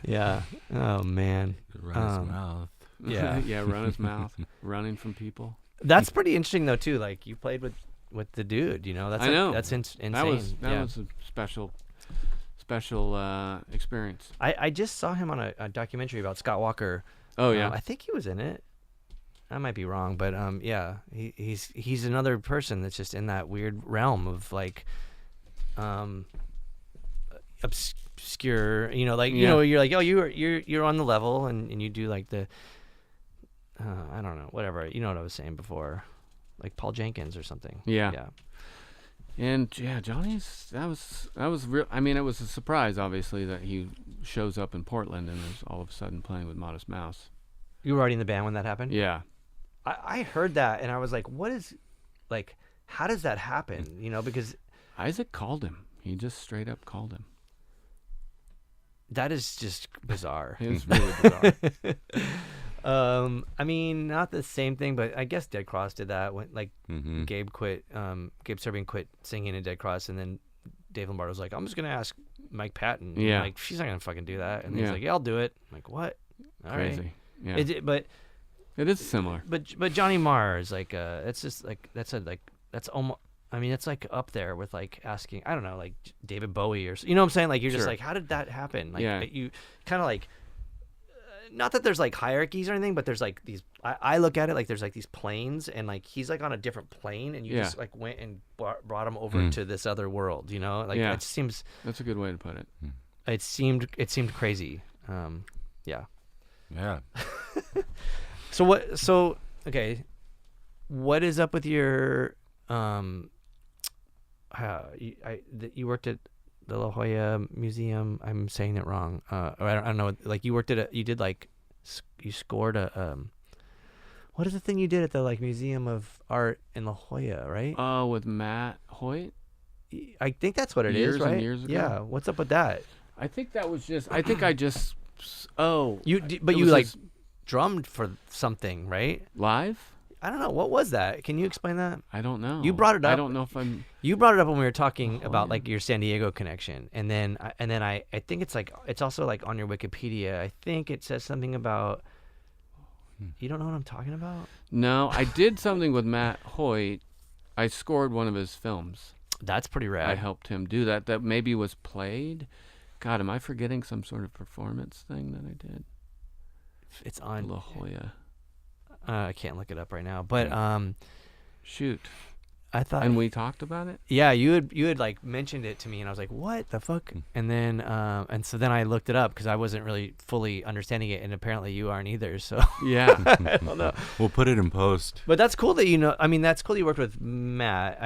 Yeah. Oh man. Run his mouth. Yeah. Yeah. Run his mouth. Running from people. That's pretty interesting though too. Like you played with the dude. You know. That's I like, know. That's insane. That was yeah. a special experience. I just saw him on a documentary about Scott Walker. Oh yeah. I think he was in it. I might be wrong, but yeah, he's another person that's just in that weird realm of like, obscure. You know, like you know, you're like, oh, you're on the level, and you do like the, I don't know, whatever. You know what I was saying before, like Paul Jenkins or something. Yeah. Yeah. And yeah, Johnny's that was real. I mean, it was a surprise, obviously, that he shows up in Portland and is all of a sudden playing with Modest Mouse. You were already in the band when that happened. Yeah. I heard that and I was like, what is, like, how does that happen? You know, because Isaac called him. He just straight up called him. that is just bizarre. It was really bizarre. I mean, not the same thing, but I guess Dead Cross did that when, like, Mm-hmm. Gabe Serbian quit singing in Dead Cross, and then Dave Lombardo was like, I'm just gonna ask Mike Patton. And Yeah. like, she's not gonna fucking do that. And he's Yeah. like, yeah, I'll do it. I'm like, what? All right. Crazy. Yeah. But It is similar. But Johnny Marr is like it's just like that's almost, I mean, it's like up there with like asking, I don't know, like David Bowie or you know what I'm saying, like you're just Sure. like, how did that happen? Like Yeah. you kind of like not that there's like hierarchies or anything, but there's like these, I look at it like there's like these planes, and like he's like on a different plane, and you Yeah. just like went and brought him over to this other world, you know, like Yeah. it seems, That's a good way to put it. it seemed crazy. Yeah. Yeah. So okay, what is up with your you worked at the La Jolla Museum? I'm saying it wrong. Or I don't know. Like you worked at you did like you scored a what is the thing you did at the like Museum of Art in La Jolla, right? Oh, with Matt Hoyt? I think that's what it is, Years and right? years ago? Yeah. What's up with that? I think that was just. I think I just. Oh. But it you was like this- drummed for something, right? live? I don't know. What was that? Can you explain that? I don't know. You brought it I up. don't know if I'm. You brought it up when we were talking Oh, about yeah. like your San Diego connection, and then I think it's like it's also like on your Wikipedia. I think it says something about. You don't know what I'm talking about? No, I did something with Matt Hoyt. I scored one of his films. That's pretty I rad. helped him do that. That maybe was played. God, am I forgetting some sort of performance thing that I did? It's on. La Jolla. I can't look it up right now, but Shoot. I thought. And we talked about it? Yeah, you had like mentioned it to me, and I was like, "What the fuck?" And then, and so then I looked it up because I wasn't really fully understanding it, and apparently you aren't either. So Yeah. I don't know. We'll put it in post. But that's cool that you know. I mean, that's cool. You worked with Matt.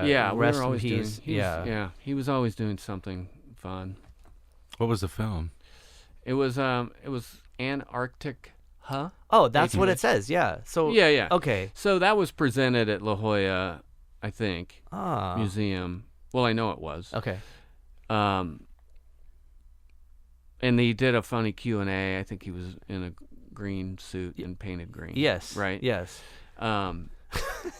Yeah, we rest were in always doing. peace. Yeah, he was always doing something fun. What was the film? It was Antarctic Huh? Oh, that's what it says. Yeah. So Yeah. Okay. So that was presented at La Jolla, I think, Ah. museum. Well, I know it was. Okay. And he did a funny Q&A. I think he was in a green suit and painted green. Yes. Right? Yes.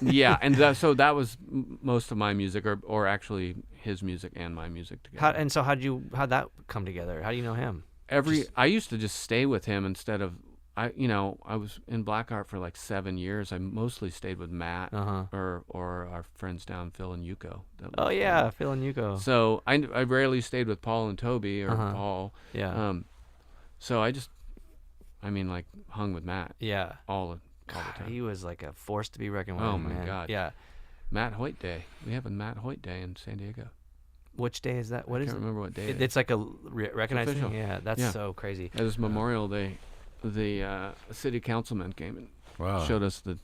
Yeah, and so that was most of my music, or actually his music and my music together. How'd that come together? How do you know him? I used to just stay with him instead of I was in Black Heart for like 7 years. I mostly stayed with Matt or our friends down Phil and Yuko. Oh yeah, Phil and Yuko. So I rarely stayed with Paul and Toby or Paul. Yeah. So I just like hung with Matt. Yeah. All the time. He was like a force to be reckoned with. Oh my man. God. Yeah. Matt Hoyt Day. We have a Matt Hoyt Day in San Diego. Which day is that? What is it? I can't remember what day. It's like a recognized official. thing. Yeah, that's so crazy. It was Memorial Day. The city councilman came and showed us the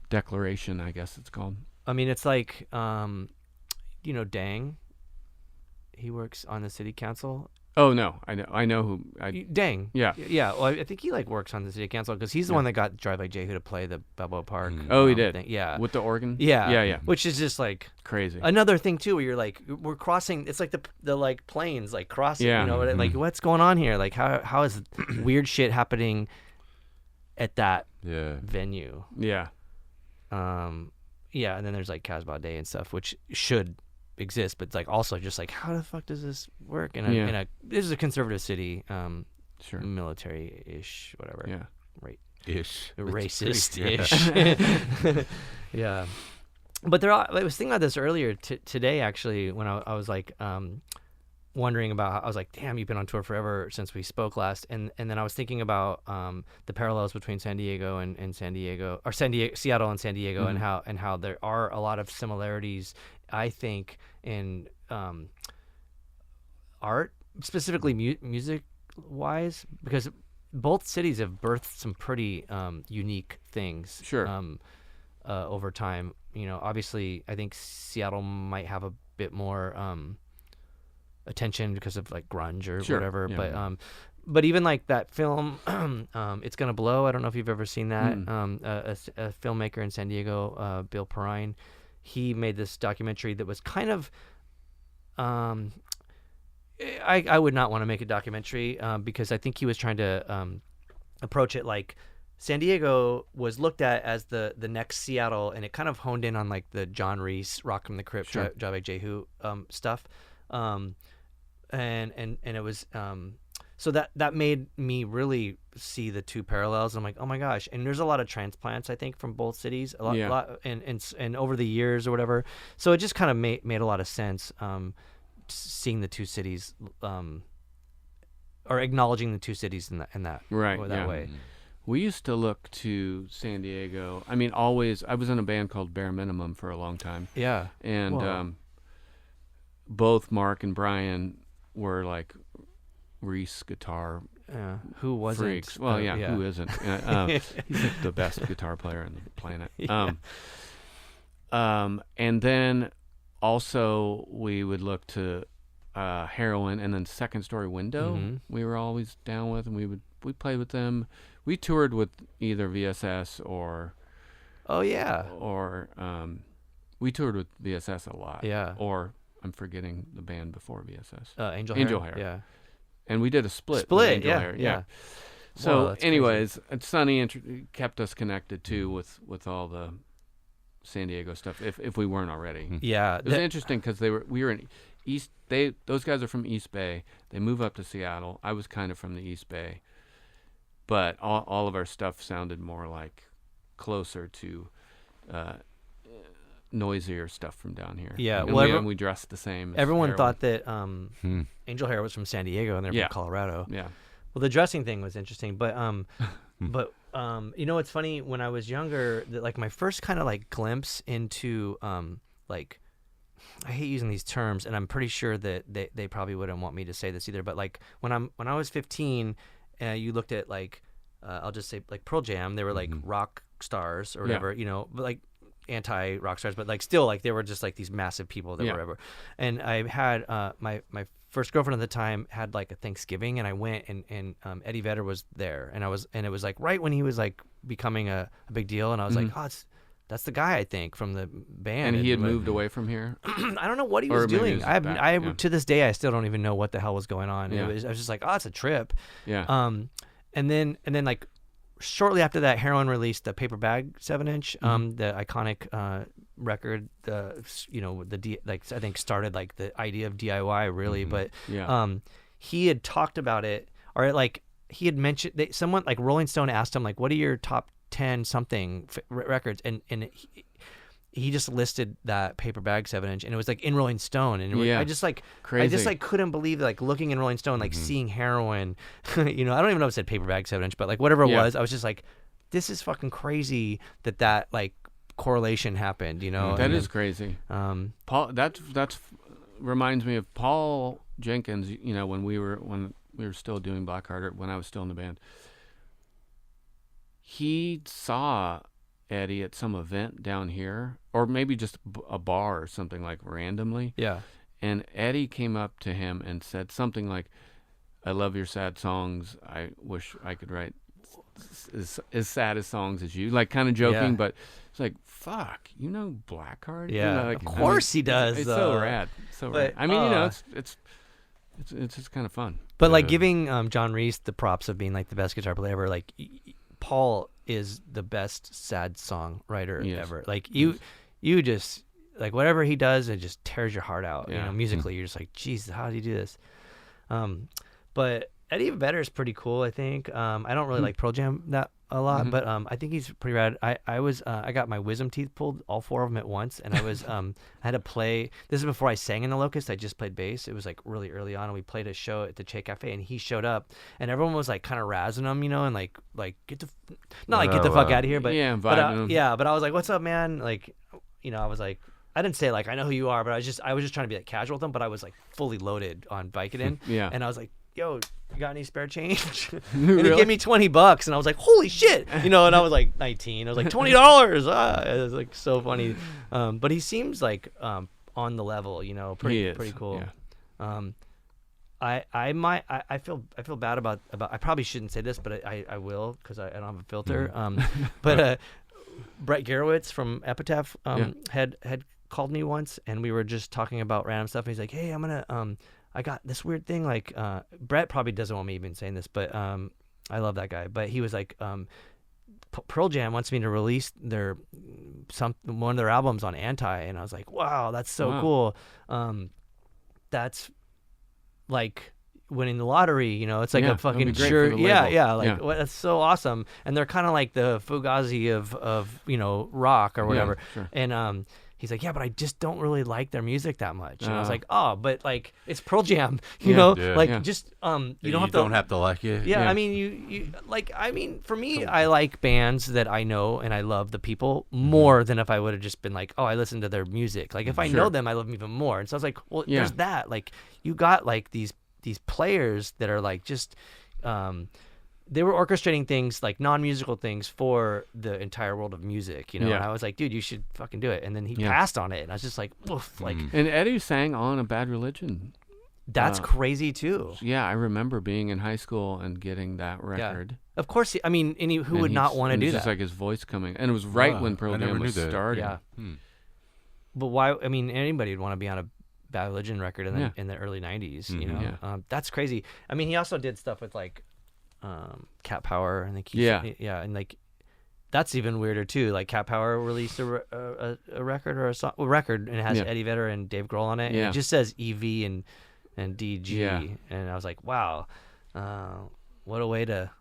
declaration, I guess it's called. I mean, it's like, Dang. He works on the city council. Oh no, I know who. Dang. Yeah. Yeah. Well, I think he works on the city council because he's the one that got Drive Like Jehu to play the Balboa Park. Oh, he did. Thing. Yeah. With the organ. Yeah. Yeah. Which is just like crazy. another thing too, where you're like, we're crossing. It's like the like planes like crossing. Yeah. You know, like what's going on here? Like how is weird shit happening at that venue? Yeah. Yeah, and then there's like Casbah Day and stuff, which should exist, but it's like also just like how the fuck does this work in a this is a conservative city, sure, military-ish, whatever. Yeah. Right. Ish. Racist-ish. Yeah. But I was thinking about this earlier today actually when I was like wondering about I was like, damn, you've been on tour forever since we spoke last, and then I was thinking about the parallels between San Diego and San Diego, or Seattle and San Diego, and how there are a lot of similarities, I think, in art, specifically music wise, because both cities have birthed some pretty unique things. Sure. Over time, obviously I think Seattle might have a bit more attention because of like grunge or whatever, but even like that film It's Gonna Blow, I don't know if you've ever seen that. A filmmaker in San Diego, Bill Perrine, he made this documentary that was kind of I would not want to make a documentary because I think he was trying to approach it like San Diego was looked at as the next Seattle, and it kind of honed in on like the John Reese, Rock from the Crypt, Drive Like Jehu stuff. And it was so that made me really see the two parallels. I'm like, oh my gosh. And there's a lot of transplants, I think, from both cities, a lot and over the years or whatever. So it just kind of made a lot of sense, seeing the two cities, or acknowledging the two cities in that way. We used to look to San Diego. I mean, always. I was in a band called Bare Minimum for a long time. Yeah. And both Mark and Brian were like Reese guitar who wasn't freaks. Well, who isn't? He's like the best guitar player on the planet. And then also we would look to Heroin, and then Second Story Window. We were always down with, and we played with them. We toured with either VSS or we toured with VSS a lot. Yeah. Or I'm forgetting the band before VSS. Angel Hair. Yeah. And we did a split. With Angel Hair. Yeah. So, anyways, Sonny kept us connected too with all the San Diego stuff. If we weren't already. Yeah. It was interesting because we were in East. Those guys are from East Bay. They move up to Seattle. I was kind of from the East Bay, but all of our stuff sounded more like closer to noisier stuff from down here. Yeah, and we dressed the same. Everyone thought that Angel Hair was from San Diego and they're from Colorado. Yeah. Well, the dressing thing was interesting, but it's funny, when I was younger, that like my first kind of like glimpse into like, I hate using these terms, and I'm pretty sure that they probably wouldn't want me to say this either, but like when I was 15, you looked at like I'll just say like Pearl Jam, they were like rock stars or whatever, but like anti rock stars, but like still like they were just like these massive people that were ever. And I had my first girlfriend at the time had like a Thanksgiving, and I went and Eddie Vedder was there, and it was like right when he was like becoming a big deal, and I was like, oh, that's the guy I think from the band. And he had moved away from here. I don't know what he was doing. To this day I still don't even know what the hell was going on. I was just like, oh, it's a trip. Yeah. And then like shortly after that, Heroin released the Paper Bag 7-inch, the iconic record. I think started like the idea of DIY really, but he had talked about it, or like he had mentioned someone like Rolling Stone asked him like, what are your top 10 something records, and he just listed that Paper Bag 7-inch, and it was like in Rolling Stone, and I just like crazy. I just like couldn't believe like looking in Rolling Stone, like seeing Heroin. I don't even know if it said Paper Bag 7-inch, but like whatever it was, I was just like, this is fucking crazy that like correlation happened. That is crazy. Paul, that's reminds me of Paul Jenkins. When we were still doing Black Heart, when I was still in the band. He saw Eddie at some event down here, or maybe just a bar or something, like randomly. Yeah. And Eddie came up to him and said something like, I love your sad songs. I wish I could write as sad as songs as you. Like kind of joking, but it's like, fuck, Black Heart? Yeah. Of course he does. It's so rad. So rad. I mean, it's just kind of fun. But like giving John Reese the props of being like the best guitar player ever, like Paul is the best sad song writer ever. Like you just like whatever he does, it just tears your heart out. Musically, you're just like, Jesus, how did he do this? But Eddie Vedder is pretty cool. I think I don't really like Pearl Jam that a lot, but I think he's pretty rad. I got my wisdom teeth pulled, all 4 of them at once, and I was I had to play. This is before I sang in the Locust. I just played bass. It was like really early on, and we played a show at the Che Cafe, and he showed up, and everyone was like kind of razzing him, and like get the fuck out of here, but but I was like, what's up, man? Like, I was like, I didn't say like I know who you are, but I was just trying to be like casual with him, but I was like fully loaded on Vicodin, and I was like, yo, you got any spare change? And he gave me $20, and I was like, holy shit, and I was like 19. I was like, $20. It was like so funny. But he seems like on the level, pretty cool. Yeah. I feel bad about I probably shouldn't say this, but I will, because I don't have a filter. But Brett Garowitz from Epitaph had called me once, and we were just talking about random stuff, and he's like, hey, I'm gonna I got this weird thing, like Brett probably doesn't want me even saying this, but I love that guy. But he was like, Pearl Jam wants me to release one of their albums on Anti, and I was like, wow, that's so cool. That's like winning the lottery, it's like a fucking shirt. That's so awesome. And they're kind of like the Fugazi of rock or whatever. Sure. And he's like, yeah, but I just don't really like their music that much. And I was like, oh, but like it's Pearl Jam, just you don't have to like it. Yeah, I mean you like, I mean, for me, I like bands that I know and I love the people more than if I would have just been like, oh, I listen to their music. Like if I know them, I love them even more. And so I was like, well, there's that. Like you got like these players that are like just they were orchestrating things like non-musical things for the entire world of music, and I was like, dude, you should fucking do it. And then he passed on it, and I was just like, woof, like. And Eddie sang on A Bad Religion. That's crazy too. Yeah, I remember being in high school and getting that record. Yeah. Of course, who would not want to do that? Just like his voice coming, and it was right when Pearl Jam was starting. Yeah. But why? I mean, anybody would want to be on a Bad Religion record in the early '90s. That's crazy. I mean, he also did stuff with like. Cat Power, I think. And like that's even weirder too. Like Cat Power released a record or a record, and it has Eddie Vedder and Dave Grohl on it. And it just says EV and DG, and I was like, wow, what a way to.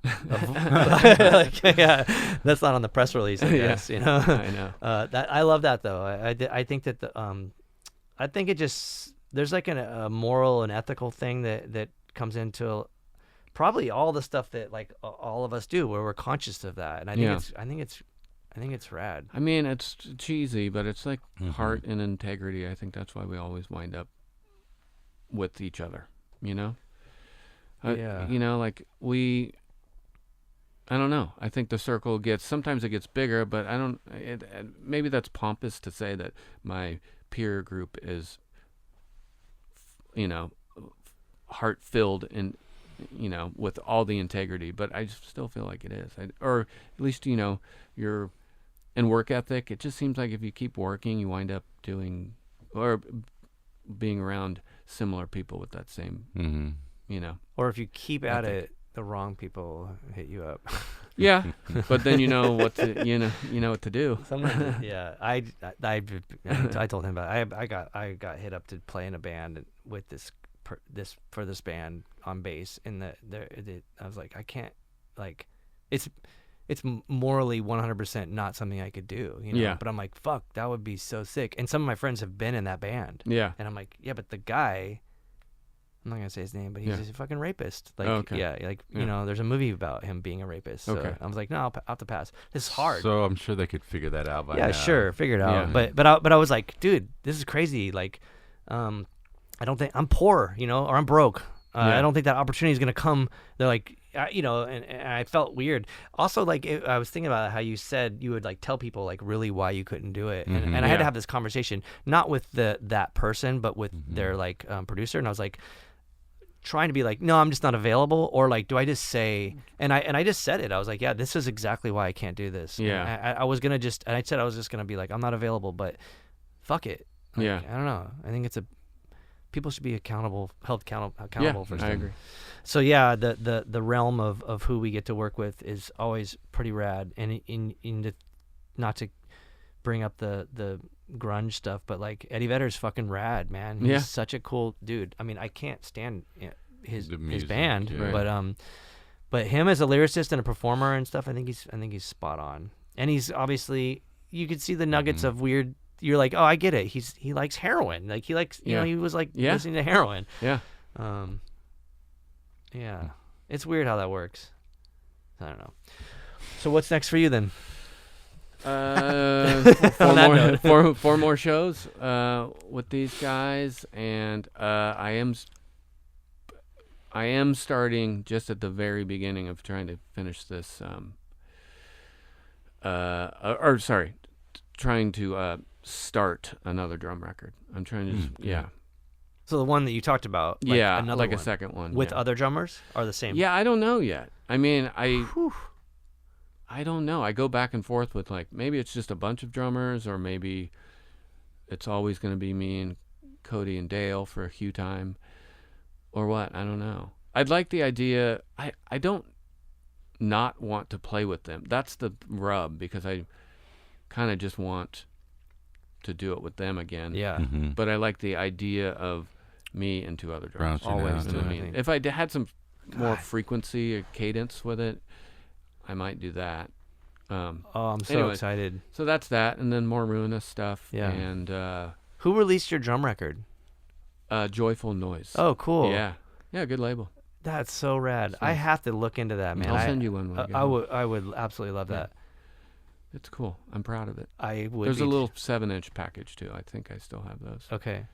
That's not on the press release, I guess. I know. That I love that though. I think that I think it just there's like a moral and ethical thing that comes into. Probably all the stuff that like all of us do, where we're conscious of that, and I think it's rad. I mean, it's cheesy, but it's like heart and integrity. I think that's why we always wind up with each other. Like I don't know. I think the circle sometimes it gets bigger, but I don't. Maybe that's pompous to say that my peer group is, heart filled and, with all the integrity. But I still feel like it is, or at least you're in work ethic. It just seems like if you keep working, you wind up doing or being around similar people with that same, Or if you keep at it, the wrong people hit you up. Yeah, but then you know what to what to do. Sometimes, yeah. I told him about it. I got hit up to play in a band with this band on bass, and I was like, I can't, like, it's morally 100% not something I could do, Yeah. But I'm like, fuck, that would be so sick. And some of my friends have been in that band. Yeah. And I'm like, yeah, but the guy, I'm not gonna say his name, but he's a fucking rapist. Like, Okay. There's a movie about him being a rapist. So Okay. I was like, no, I'll have to pass. This is hard. So I'm sure they could figure that out by now. Yeah, sure, figure it out. Yeah. But I was like, dude, this is crazy. Like, I don't think I'm poor, or I'm broke. Yeah. I don't think that opportunity is gonna come. They're like, and I felt weird. Also, like, I was thinking about how you said you would like tell people like really why you couldn't do it, and I had to have this conversation not with that person, but with their like producer, and I was like, trying to be like, no, I'm just not available, or like, do I just say, and I just said it. I was like, yeah, this is exactly why I can't do this. Yeah. And I was gonna and I said I was just gonna be like, I'm not available, but fuck it. Like, Yeah. I don't know. I think people should be held accountable for stuff. I agree. So yeah, the realm of who we get to work with is always pretty rad, and not to bring up the grunge stuff, but like Eddie Vedder's fucking rad, man. He's such a cool dude. I mean, I can't stand his band, yeah. but him as a lyricist and a performer and stuff, I think he's spot on. And he's obviously, you could see the nuggets of weird. You're like, oh, I get it. He likes heroin. Like he likes, he was like listening to heroin. Yeah. Yeah. It's weird how that works. I don't know. So what's next for you then? Four more shows with these guys, and I am starting just at the very beginning of trying to finish this. Trying to start another drum record. I'm trying to So the one that you talked about, another like one, a second one with other drummers, are the same. Yeah, I don't know yet. I mean, I don't know. I go back and forth with like, maybe it's just a bunch of drummers, or maybe it's always going to be me and Cody and Dale for a few time, or what. I don't know. I'd like the idea. I don't not want to play with them. That's the rub, because I kind of just want to do it with them again. Yeah. Mm-hmm. But I like the idea of me and two other drummers. Branching Always. out, Do yeah. it. I mean, if I had some more frequency or cadence with it, I might do that. I'm so anyway, excited. So that's that, and then more Ruinous stuff. Yeah. And Who released your drum record? Joyful Noise. Oh, cool. Yeah, good label. That's so rad. I have to look into that, man. I'll send you one when I get home. I would absolutely love that. It's cool. I'm proud of it. I would. There's a little 7-inch package too. I think I still have those. Okay.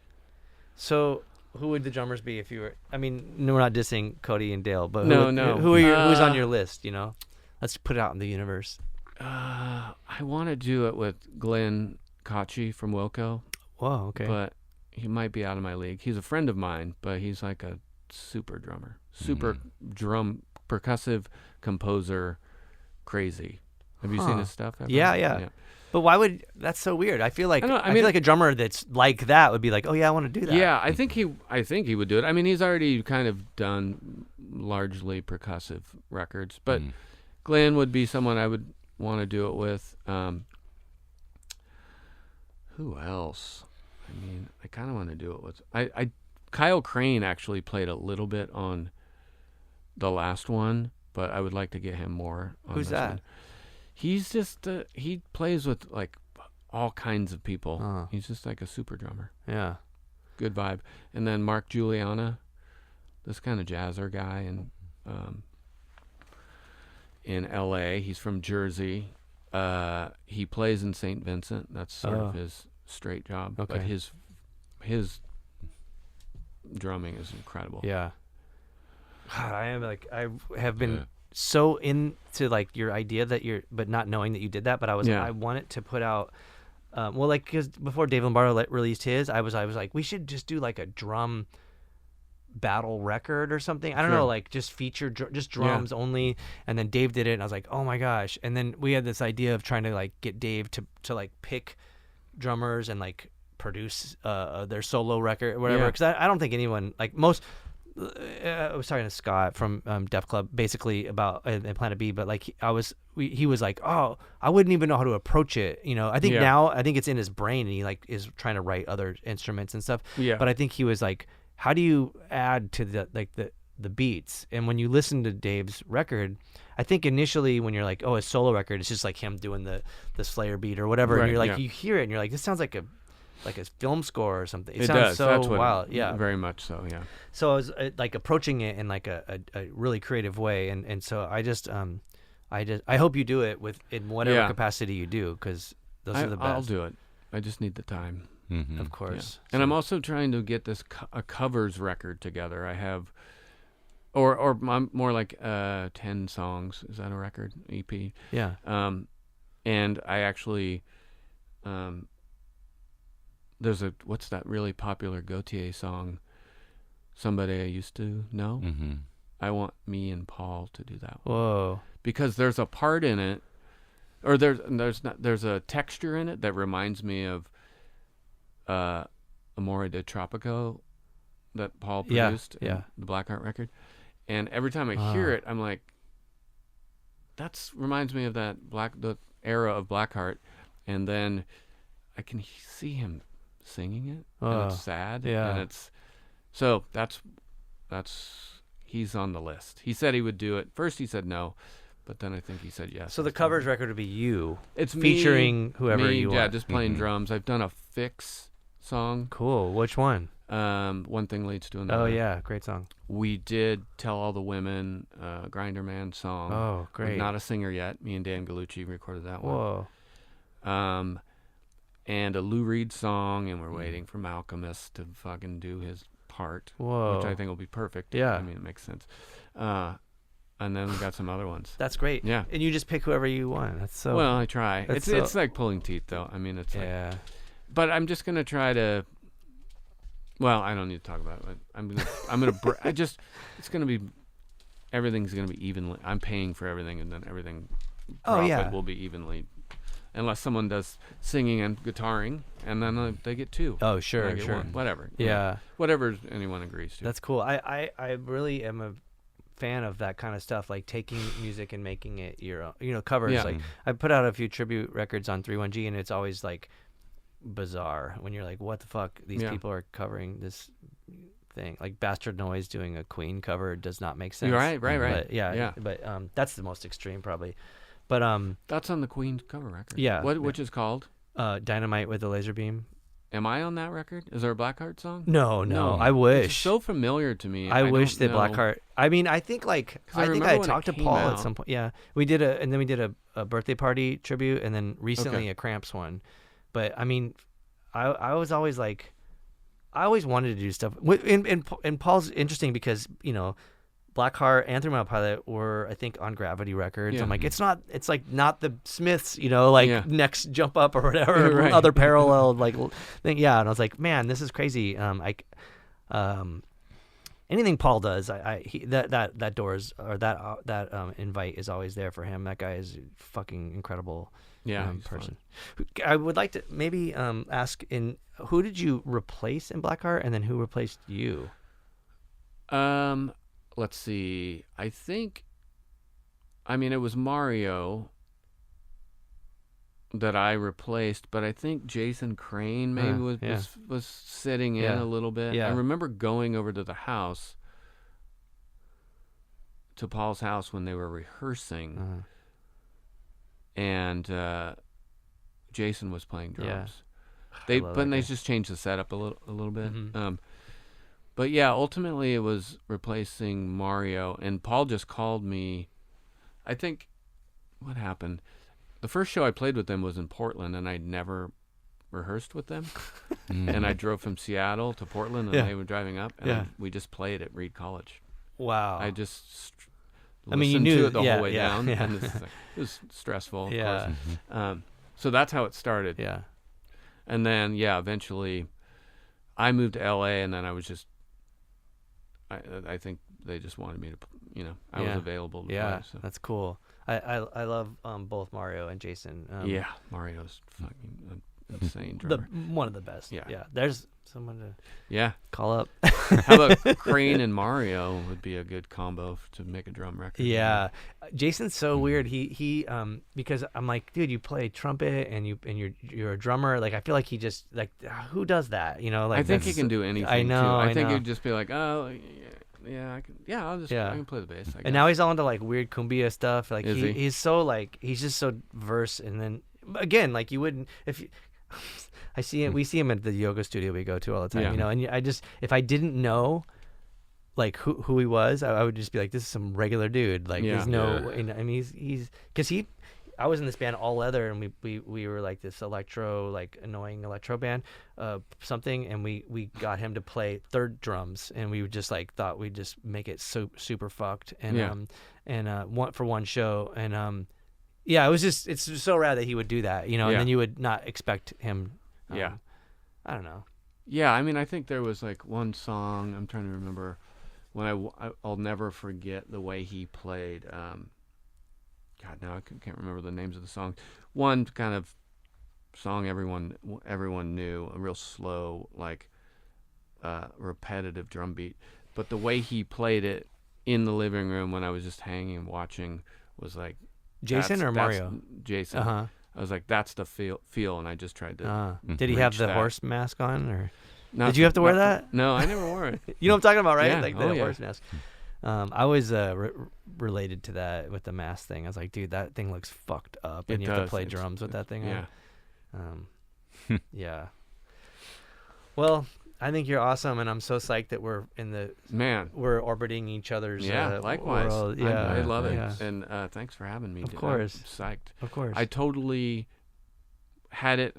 So, who would the drummers be if you were? I mean, no, we're not dissing Cody and Dale, but who's on your list? Let's put it out in the universe. I want to do it with Glenn Kochi from Wilco. Whoa. Okay. But he might be out of my league. He's a friend of mine, but he's like a super drummer, super drum percussive composer, crazy. Have you seen his stuff ever? Yeah. But why would that's so weird? I feel like I feel like a drummer that's like that would be like, oh yeah, I want to do that. Yeah, I think he would do it. I mean, he's already kind of done largely percussive records, but Glenn would be someone I would want to do it with. Who else? I mean, I kind of want to do it with Kyle Crane actually played a little bit on the last one, but I would like to get him more on Who's this that? one. He's just he plays with like all kinds of people. He's just like a super drummer. Yeah. Good vibe. And then Mark Juliana, this kind of jazzer guy in LA. He's from Jersey. He plays in St. Vincent. That's sort of his straight job. Okay. But his drumming is incredible. Yeah. God, I have been so into like your idea but not knowing that you did that. But I wanted to put out, because before Dave Lombardo released his, I was like, we should just do like a drum battle record or something. I don't know, like just feature just drums only. And then Dave did it, and I was like, oh my gosh. And then we had this idea of trying to like get Dave to like pick drummers and like produce their solo record or whatever, because I don't think anyone, like most, I was talking to Scott from Def Club basically about Planet B, but like he was like, oh, I wouldn't even know how to approach it, I think now it's in his brain, and he like is trying to write other instruments and stuff, but I think he was like, how do you add to the beats? And when you listen to Dave's record, I think initially when you're like, oh, a solo record, it's just like him doing the Slayer beat or whatever, and you're like, you hear it and you're like, this sounds like a film score or something. It sounds does. so That's wild. Yeah, very much so. Yeah. So I was like approaching it in like a really creative way, and so I hope you do it in whatever capacity you do, because those are the best. I'll do it. I just need the time. Mm-hmm. Of course. Yeah. And I'm also trying to get this a covers record together. I have, or more like 10 songs. Is that a record? EP? Yeah. And I actually, there's what's that really popular Gautier song? Somebody I Used to Know. Mm-hmm. I want me and Paul to do that one. Whoa. Because there's a part in it, or there's a texture in it that reminds me of Amore de Tropico that Paul produced, the Black Heart record. And every time I hear it, I'm like, that reminds me of the era of Black Heart. And then I can see him singing it, and it's sad, and it's so that's he's on the list. He said he would do it. First he said no, but then I think he said yes. So the covers record would be you. It's featuring whoever you want. Yeah, just playing drums. I've done a Fix song. Cool. Which one? One Thing Leads to Another. Oh yeah, great song. We did Tell All the Women, Grinder Man song. Oh, great. We're not a singer yet. Me and Dan Gallucci recorded that one. Whoa. And a Lou Reed song, and we're waiting for Malcolmus to fucking do his part. Whoa. Which I think will be perfect. Yeah. I mean, it makes sense. And then we got some other ones. That's great. Yeah. And you just pick whoever you want. That's so. Well, I try. It's like pulling teeth, though. I mean, it's like. But I'm just gonna try to. Well, I don't need to talk about it. I'm gonna. It's gonna be. Everything's gonna be evenly. I'm paying for everything, and then everything. Profit will be evenly. Unless someone does singing and guitaring, and then they get 2. Oh, sure, sure. One. Whatever. Yeah. Whatever anyone agrees to. That's cool. I really am a fan of that kind of stuff, like taking music and making it your own, covers. Yeah. Like I put out a few tribute records on 31G, and it's always like bizarre when you're like, what the fuck? These people are covering this thing. Like Bastard Noise doing a Queen cover does not make sense. Right. But, but that's the most extreme probably. But that's on the Queen cover record. Yeah. Which is called Dynamite with a Laser Beam. Am I on that record? Is there a Black Heart song? No. I wish. It's so familiar to me. I wish that Black Heart. I mean, I think I talked to Paul at some point. Yeah, we did a birthday party tribute, and then recently a Cramps one. But I mean, I was always like, I always wanted to do stuff. And Paul's interesting because Black Heart and 3 Mile Pilot were, I think, on Gravity Records. Yeah. I'm like, it's like not the Smiths, Next Jump Up or whatever, other parallel thing. Yeah, and I was like, man, this is crazy. Anything Paul does, that doors or that invite is always there for him. That guy is a fucking incredible person. Fun. I would like to maybe ask, who did you replace in Black Heart, and then who replaced you? Let's see. I mean, it was Mario that I replaced, but I think Jason Crane maybe was sitting in a little bit. Yeah. I remember going over to Paul's house when they were rehearsing, and Jason was playing drums. They just changed the setup a little bit. Mm-hmm. But yeah, ultimately it was replacing Mario, and Paul just called me. I think what happened, the first show I played with them was in Portland, and I'd never rehearsed with them. And I drove from Seattle to Portland, and they were driving up, and we just played at Reed College. Wow. I just I mean, you listened knew to it the yeah, whole way yeah, down. Yeah. And it was stressful, of Yeah. course. So that's how it started. Yeah. And then, eventually I moved to LA, and then I was just, I think they just wanted me to, I was available to play. So. That's cool. I love both Mario and Jason. Mario's fucking insane drummer. One of the best. Yeah. Yeah. There's someone to call up. How about Crane and Mario would be a good combo to make a drum record. Yeah. Jason's so weird. He because I'm like, dude, you play trumpet and you're a drummer. Like, I feel like he just like, who does that? Like, I think he can do anything. I know. Too. I think know. he'd just be like, oh, yeah, I can. Yeah, I can play the bass. I guess. And now he's all into like weird cumbia stuff. Like Is he? He's so like he's just so diverse. And then again, like you wouldn't if you, I see him. We see him at the yoga studio we go to all the time. Yeah. And I just if I didn't know like who he was, I would just be like, this is some regular dude. Like there's no. I mean he's because I was in this band All Leather, and we were like this electro, like annoying electro band, something, and we got him to play third drums, and we just like thought we'd just make it super fucked, and for one show, and it was just it's just so rad that he would do that, and then you would not expect him. I don't know. Yeah, I mean, I think there was like one song I'm trying to remember when I'll never forget the way he played. God, now I can't remember the names of the songs. One kind of song everyone knew, a real slow, like repetitive drum beat. But the way he played it in the living room when I was just hanging and watching was like Jason or Mario? Jason. Uh-huh. I was like, that's the feel, and I just tried to. Did he have the that. horse mask on, or did you have to wear that? No, I never wore it. You know what I'm talking about, right? Yeah. Like the horse mask. I was related to that with the mask thing. I was like, dude, that thing looks fucked up, and you have to play drums with that thing on. Yeah. Well, I think you're awesome, and I'm so psyched that we're we're orbiting each other's likewise. world. I love it. Yeah. And thanks for having me. Of course. I'm psyched. Of course. I totally had it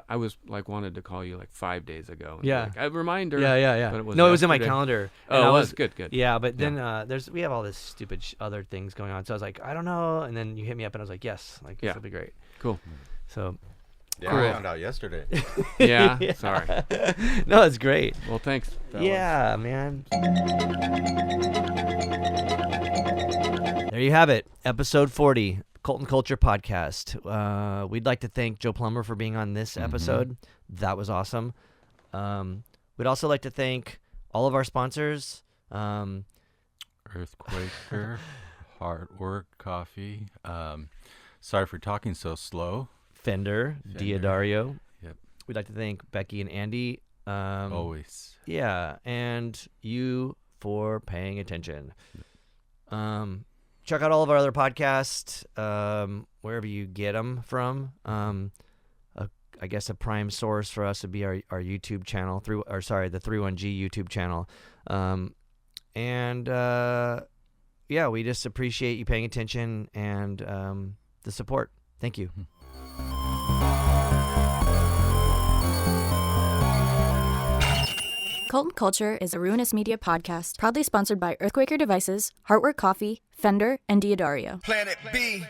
I was like wanted to call you like 5 days ago. And Yeah. like, a reminder. Yeah. But it was it was in my yesterday. calendar. Oh, and it was good. Yeah, but then we have all this stupid other things going on. So I was like, I don't know. And then you hit me up, and I was like, yes, like this will be great. Cool. So. Yeah, Cool. I found out yesterday. Yeah. Sorry. No, it's great. Well, thanks. fellas. Yeah, man. There you have it. Episode 40, Cult and Culture Podcast. We'd like to thank Joe Plummer for being on this episode. That was awesome. We'd also like to thank all of our sponsors. Earthquaker, Hard Work Coffee. Sorry for talking so slow. Fender, Diodario. Yep. We'd like to thank Becky and Andy. Always. Yeah, and you for paying attention. Check out all of our other podcasts, wherever you get them from. I guess a prime source for us would be our YouTube channel, the 31G YouTube channel. We just appreciate you paying attention and the support. Thank you. Cult and Culture is a Ruinous Media podcast, proudly sponsored by Earthquaker Devices, Heartwork Coffee, Fender, and Diodario. Planet B.